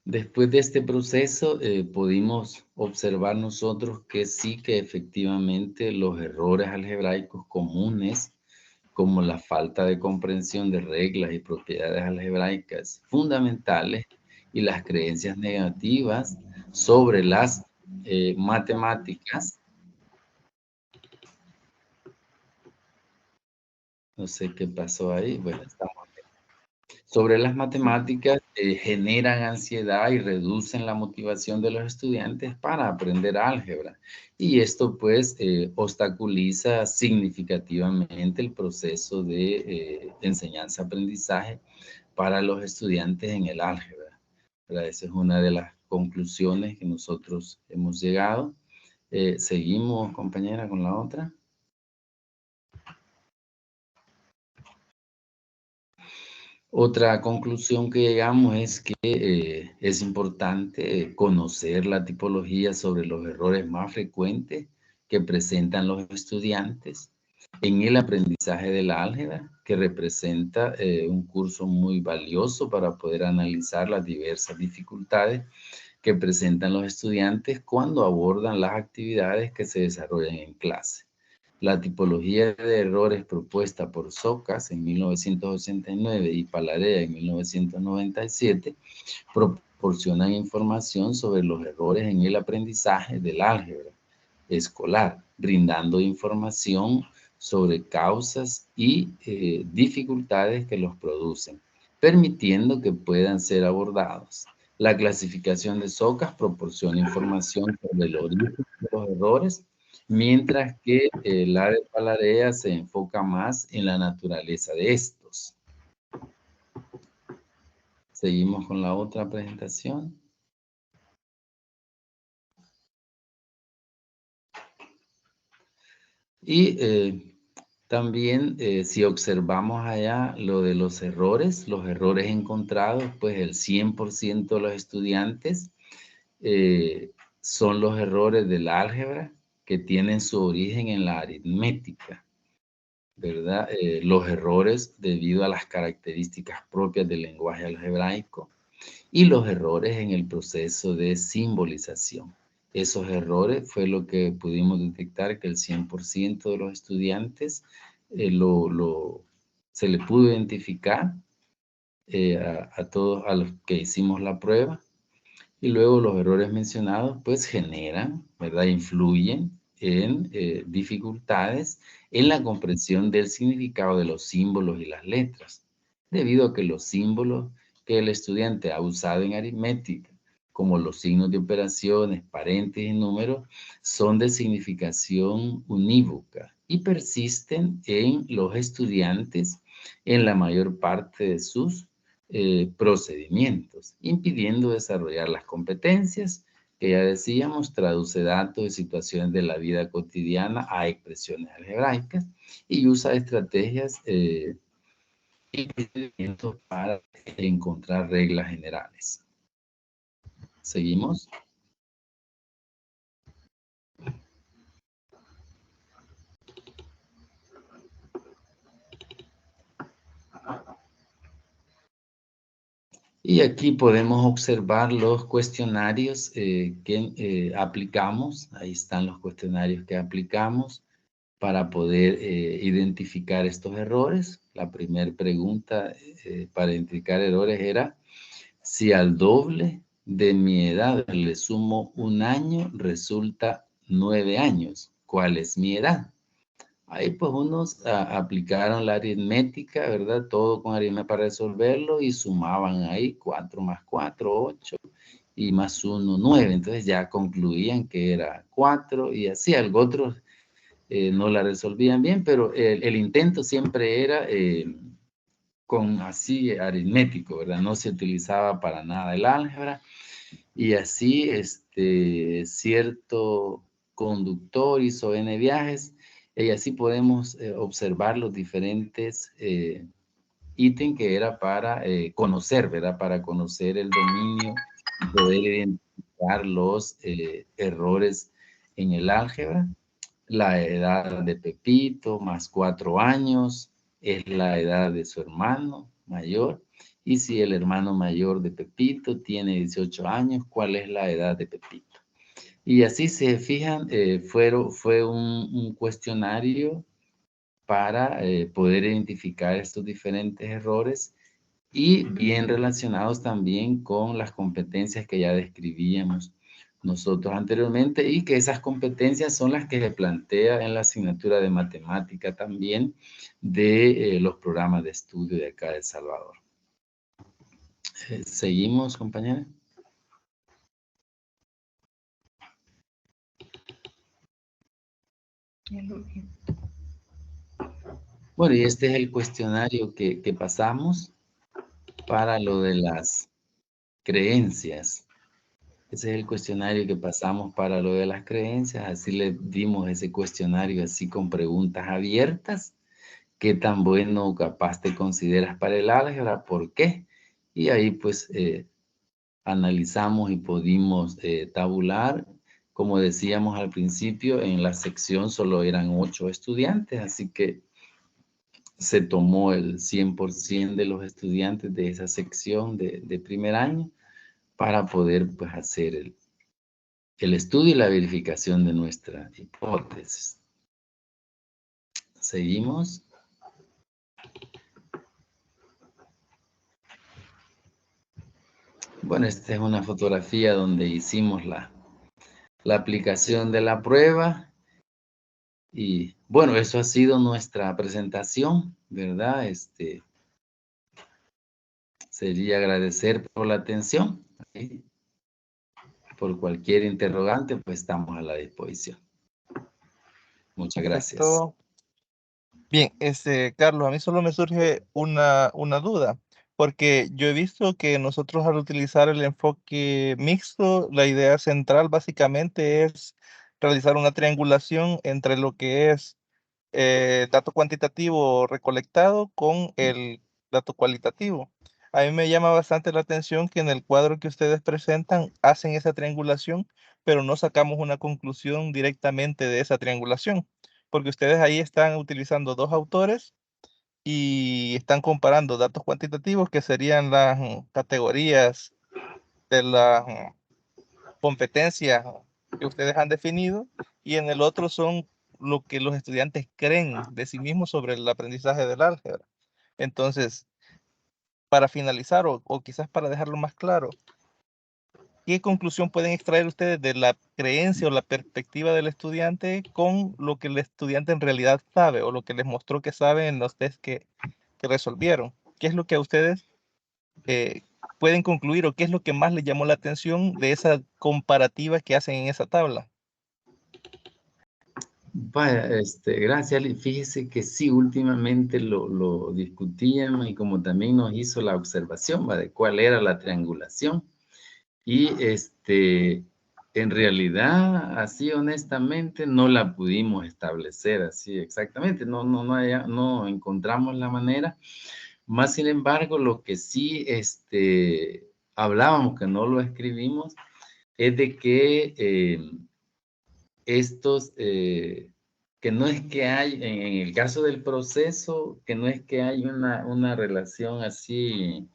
Después de este proceso, pudimos observar nosotros que sí que efectivamente los errores algebraicos comunes, como la falta de comprensión de reglas y propiedades algebraicas fundamentales y las creencias negativas sobre las matemáticas. No sé qué pasó ahí. Bueno, estamos sobre las matemáticas generan ansiedad y reducen la motivación de los estudiantes para aprender álgebra. Y esto pues obstaculiza significativamente el proceso de enseñanza-aprendizaje para los estudiantes en el álgebra. ¿Verdad? Esa es una de las conclusiones que nosotros hemos llegado. Seguimos, compañera, con la otra. Otra conclusión que llegamos es que es importante conocer la tipología sobre los errores más frecuentes que presentan los estudiantes en el aprendizaje de la álgebra, que representa un curso muy valioso para poder analizar las diversas dificultades que presentan los estudiantes cuando abordan las actividades que se desarrollan en clase. La tipología de errores propuesta por Socas en 1989 y Palarea en 1997 proporcionan información sobre los errores en el aprendizaje del álgebra escolar, brindando información sobre causas y dificultades que los producen, permitiendo que puedan ser abordados. La clasificación de Socas proporciona información sobre el origen de los errores, mientras que la de Palarea se enfoca más en la naturaleza de estos. Seguimos con la otra presentación. Y también, si observamos allá lo de los errores encontrados, pues el 100% de los estudiantes son los errores del álgebra que tienen su origen en la aritmética, ¿verdad? Los errores debido a las características propias del lenguaje algebraico y los errores en el proceso de simbolización. Esos errores fue lo que pudimos detectar, que el 100% de los estudiantes se le pudo identificar a todos a los que hicimos la prueba. Y luego los errores mencionados pues generan, ¿verdad? Influyen en dificultades en la comprensión del significado de los símbolos y las letras, debido a que los símbolos que el estudiante ha usado en aritmética, como los signos de operaciones, paréntesis y números, son de significación unívoca y persisten en los estudiantes en la mayor parte de sus procedimientos, impidiendo desarrollar las competencias que ya decíamos, traduce datos y situaciones de la vida cotidiana a expresiones algebraicas y usa estrategias y procedimientos para encontrar reglas generales. ¿Seguimos? Y aquí podemos observar los cuestionarios que aplicamos. Ahí están los cuestionarios que aplicamos para poder identificar estos errores. La primera pregunta para identificar errores era: si al doble de mi edad le sumo un año, resulta 9 años. ¿Cuál es mi edad? Ahí pues unos aplicaron la aritmética, ¿verdad? Todo con aritmética para resolverlo y sumaban ahí 4 más 4, 8 y más 1, 9. Entonces ya concluían que era 4 y así. Algo otros no la resolvían bien, pero el intento siempre era con así aritmético, ¿verdad? No se utilizaba para nada el álgebra y así cierto conductor hizo N viajes y así podemos observar los diferentes ítems que era para conocer, ¿verdad? Para conocer el dominio y poder identificar los errores en el álgebra. La edad de Pepito, más 4 años, es la edad de su hermano mayor. Y si el hermano mayor de Pepito tiene 18 años, ¿cuál es la edad de Pepito? Y así se fijan, fue un cuestionario para poder identificar estos diferentes errores y bien relacionados también con las competencias que ya describíamos nosotros anteriormente y que esas competencias son las que se plantea en la asignatura de matemática también de los programas de estudio de acá de El Salvador. Seguimos, compañera. Bueno, y este es el cuestionario que pasamos para lo de las creencias. Ese es el cuestionario que pasamos para lo de las creencias. Así le dimos ese cuestionario así con preguntas abiertas. ¿Qué tan bueno o capaz te consideras para el álgebra? ¿Por qué? Y ahí pues analizamos y pudimos tabular como decíamos al principio, en la sección solo eran 8 estudiantes, así que se tomó el 100% de los estudiantes de esa sección de primer año para poder pues, hacer el estudio y la verificación de nuestra hipótesis. Seguimos. Bueno, esta es una fotografía donde hicimos la aplicación de la prueba. Y bueno, eso ha sido nuestra presentación, ¿verdad? Sería agradecer por la atención. ¿Sí? Por cualquier interrogante, pues estamos a la disposición. Muchas gracias. Perfecto. Bien, Carlos, a mí solo me surge una duda, porque yo he visto que nosotros al utilizar el enfoque mixto, la idea central básicamente es realizar una triangulación entre lo que es dato cuantitativo recolectado con el dato cualitativo. A mí me llama bastante la atención que en el cuadro que ustedes presentan hacen esa triangulación, pero no sacamos una conclusión directamente de esa triangulación, porque ustedes ahí están utilizando dos autores y están comparando datos cuantitativos que serían las categorías de las competencias que ustedes han definido, y en el otro son lo que los estudiantes creen de sí mismos sobre el aprendizaje del álgebra. Entonces, para finalizar o quizás para dejarlo más claro, ¿qué conclusión pueden extraer ustedes de la creencia o la perspectiva del estudiante con lo que el estudiante en realidad sabe o lo que les mostró que sabe en los test que resolvieron? ¿Qué es lo que a ustedes pueden concluir o qué es lo que más les llamó la atención de esa comparativa que hacen en esa tabla? Vaya, gracias, Ali. Fíjese que sí, últimamente lo discutíamos y como también nos hizo la observación, ¿va? De cuál era la triangulación. Y en realidad, así honestamente, no la pudimos establecer así exactamente. No encontramos la manera. Más sin embargo, lo que sí hablábamos, que no lo escribimos, es de que que no es que hay, en el caso del proceso, que no es que hay una relación así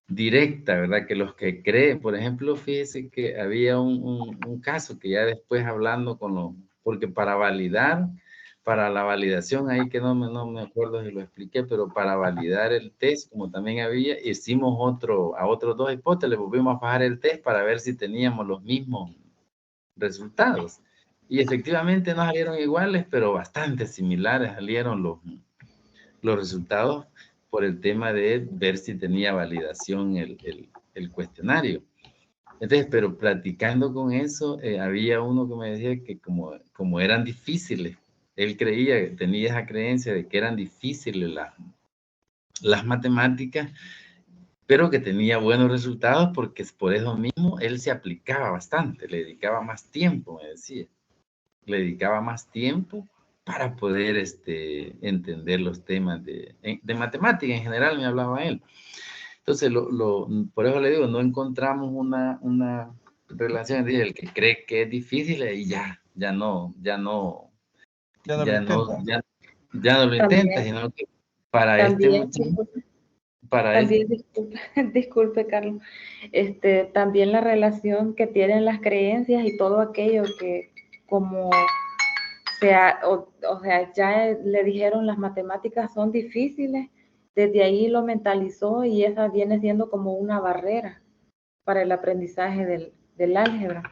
directa, ¿verdad? Que los que creen, por ejemplo, fíjese que había un caso que ya después hablando con los, porque para validar, para la validación, ahí que no me acuerdo si lo expliqué, pero para validar el test, como también había, hicimos a otros dos hipótesis, le volvimos a bajar el test para ver si teníamos los mismos resultados. Y efectivamente no salieron iguales, pero bastante similares salieron los resultados por el tema de ver si tenía validación el cuestionario. Entonces, pero platicando con eso, había uno que me decía que como eran difíciles, él creía, tenía esa creencia de que eran difíciles las matemáticas, pero que tenía buenos resultados porque por eso mismo él se aplicaba bastante, le dedicaba más tiempo, me decía. Le dedicaba más tiempo para poder entender los temas de matemática en general, me hablaba él. Entonces, por eso le digo, no encontramos una relación entre el que cree que es difícil y ya no lo intenta, sino que para este muchacho, También, disculpe, Carlos, también la relación que tienen las creencias y todo aquello que como sea, o sea, ya le dijeron las matemáticas son difíciles, desde ahí lo mentalizó y esa viene siendo como una barrera para el aprendizaje del álgebra.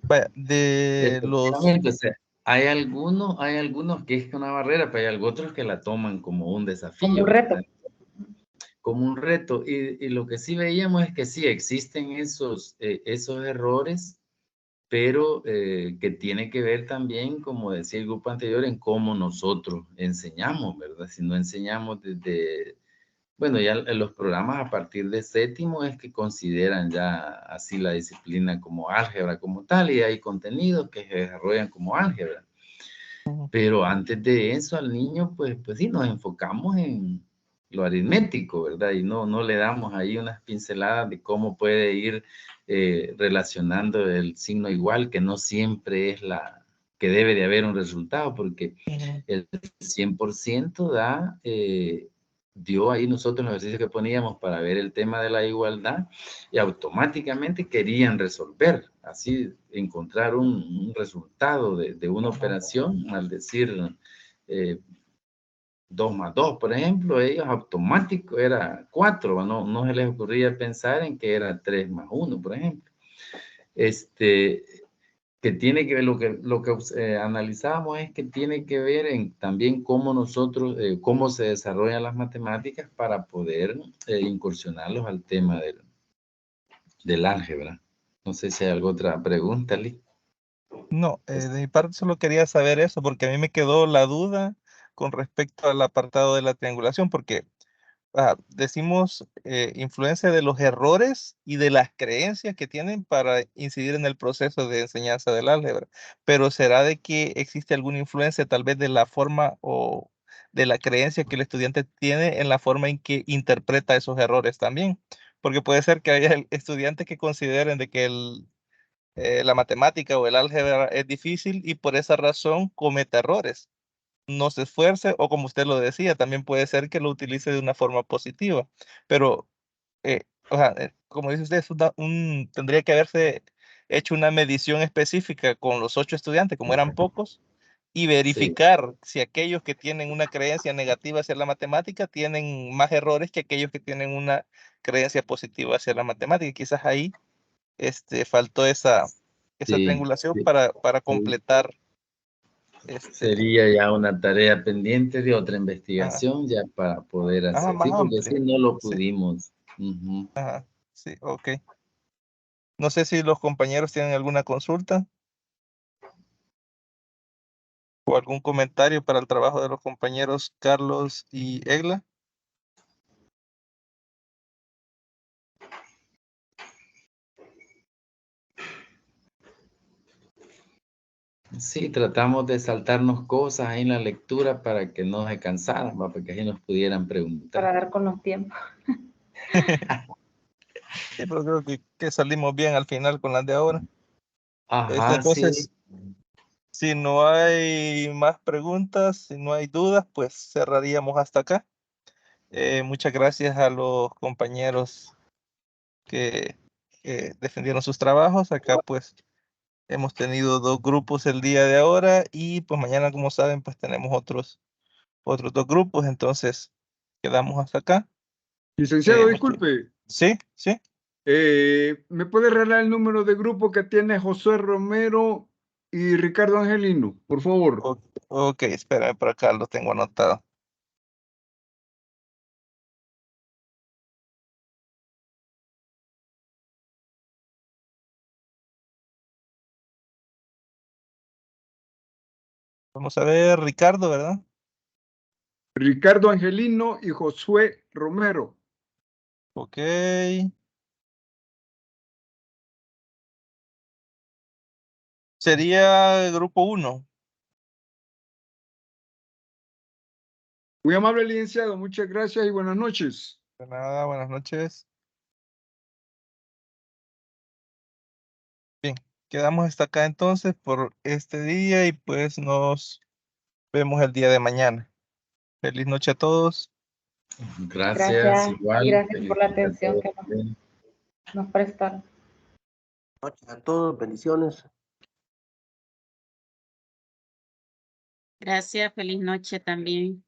Vaya, de los... o sea, hay algunos que es una barrera, pero hay otros que la toman como un desafío. Como un reto. ¿Verdad? Como un reto. Y lo que sí veíamos es que sí existen esos errores, pero que tiene que ver también, como decía el grupo anterior, en cómo nosotros enseñamos, ¿verdad? Si no enseñamos desde, bueno, ya en los programas a partir de séptimo es que consideran ya así la disciplina como álgebra como tal, y hay contenidos que se desarrollan como álgebra. Pero antes de eso al niño, pues sí, nos enfocamos en lo aritmético, ¿verdad? Y no le damos ahí unas pinceladas de cómo puede ir relacionando el signo igual, que no siempre es que debe de haber un resultado, porque el 100% dio ahí nosotros los ejercicios que poníamos para ver el tema de la igualdad, y automáticamente querían resolver, así encontrar un resultado de una operación, al decir 2 más 2, por ejemplo, ellos automático era 4, no se les ocurría pensar en que era 3 más 1, por ejemplo. Que tiene que ver, lo que analizábamos es que tiene que ver en también cómo nosotros, cómo se desarrollan las matemáticas para poder incursionarlos al tema del álgebra. No sé si hay alguna otra pregunta, Lee. No, de mi parte solo quería saber eso, porque a mí me quedó la duda con respecto al apartado de la triangulación, porque decimos influencia de los errores y de las creencias que tienen para incidir en el proceso de enseñanza del álgebra, pero ¿será de que existe alguna influencia tal vez de la forma o de la creencia que el estudiante tiene en la forma en que interpreta esos errores también? Porque puede ser que haya estudiantes que consideren de que la matemática o el álgebra es difícil y por esa razón comete errores, no se esfuerce, o como usted lo decía, también puede ser que lo utilice de una forma positiva, pero o sea, como dice usted, tendría que haberse hecho una medición específica con los 8 estudiantes, como eran pocos, y verificar si aquellos que tienen una creencia negativa hacia la matemática tienen más errores que aquellos que tienen una creencia positiva hacia la matemática. Y quizás ahí faltó esa triangulación Sí, para sí. completar. Sería ya una tarea pendiente de otra Ajá, investigación ya para poder hacer. más Sí, porque amplia. si no lo Sí, pudimos. Ujú. sí, ok. No sé si los compañeros tienen alguna consulta o algún comentario para el trabajo de los compañeros Carlos y Egla. Sí, tratamos de saltarnos cosas ahí en la lectura para que no se cansaran, ¿va? Porque así nos pudieran preguntar. Para dar con los tiempos. Sí, pero creo que salimos bien al final con las de ahora. Ajá, Entonces, sí. si no hay más preguntas, si no hay dudas, pues cerraríamos hasta acá. Muchas gracias a los compañeros que defendieron sus trabajos. Acá pues hemos tenido 2 grupos el día de ahora y pues mañana, como saben, pues tenemos otros 2 grupos. Entonces, quedamos hasta acá. Licenciado, Mucho- disculpe, Sí, sí. ¿me puede regalar el número de grupo que tiene José Romero y Ricardo Angelino, por favor? Ok, espérame, por acá lo tengo anotado. Vamos a ver, Ricardo, ¿verdad? Ricardo Angelino y Josué Romero. Ok. Sería el grupo 1. Muy amable, licenciado, muchas gracias y buenas noches. De nada, buenas noches. Bien, quedamos hasta acá entonces por este día y pues nos vemos el día de mañana. Feliz noche a todos. Gracias, Gracias igual. y gracias por la Feliz noche a atención todos. que nos prestaron. Noches a todos, bendiciones. Gracias, feliz noche también.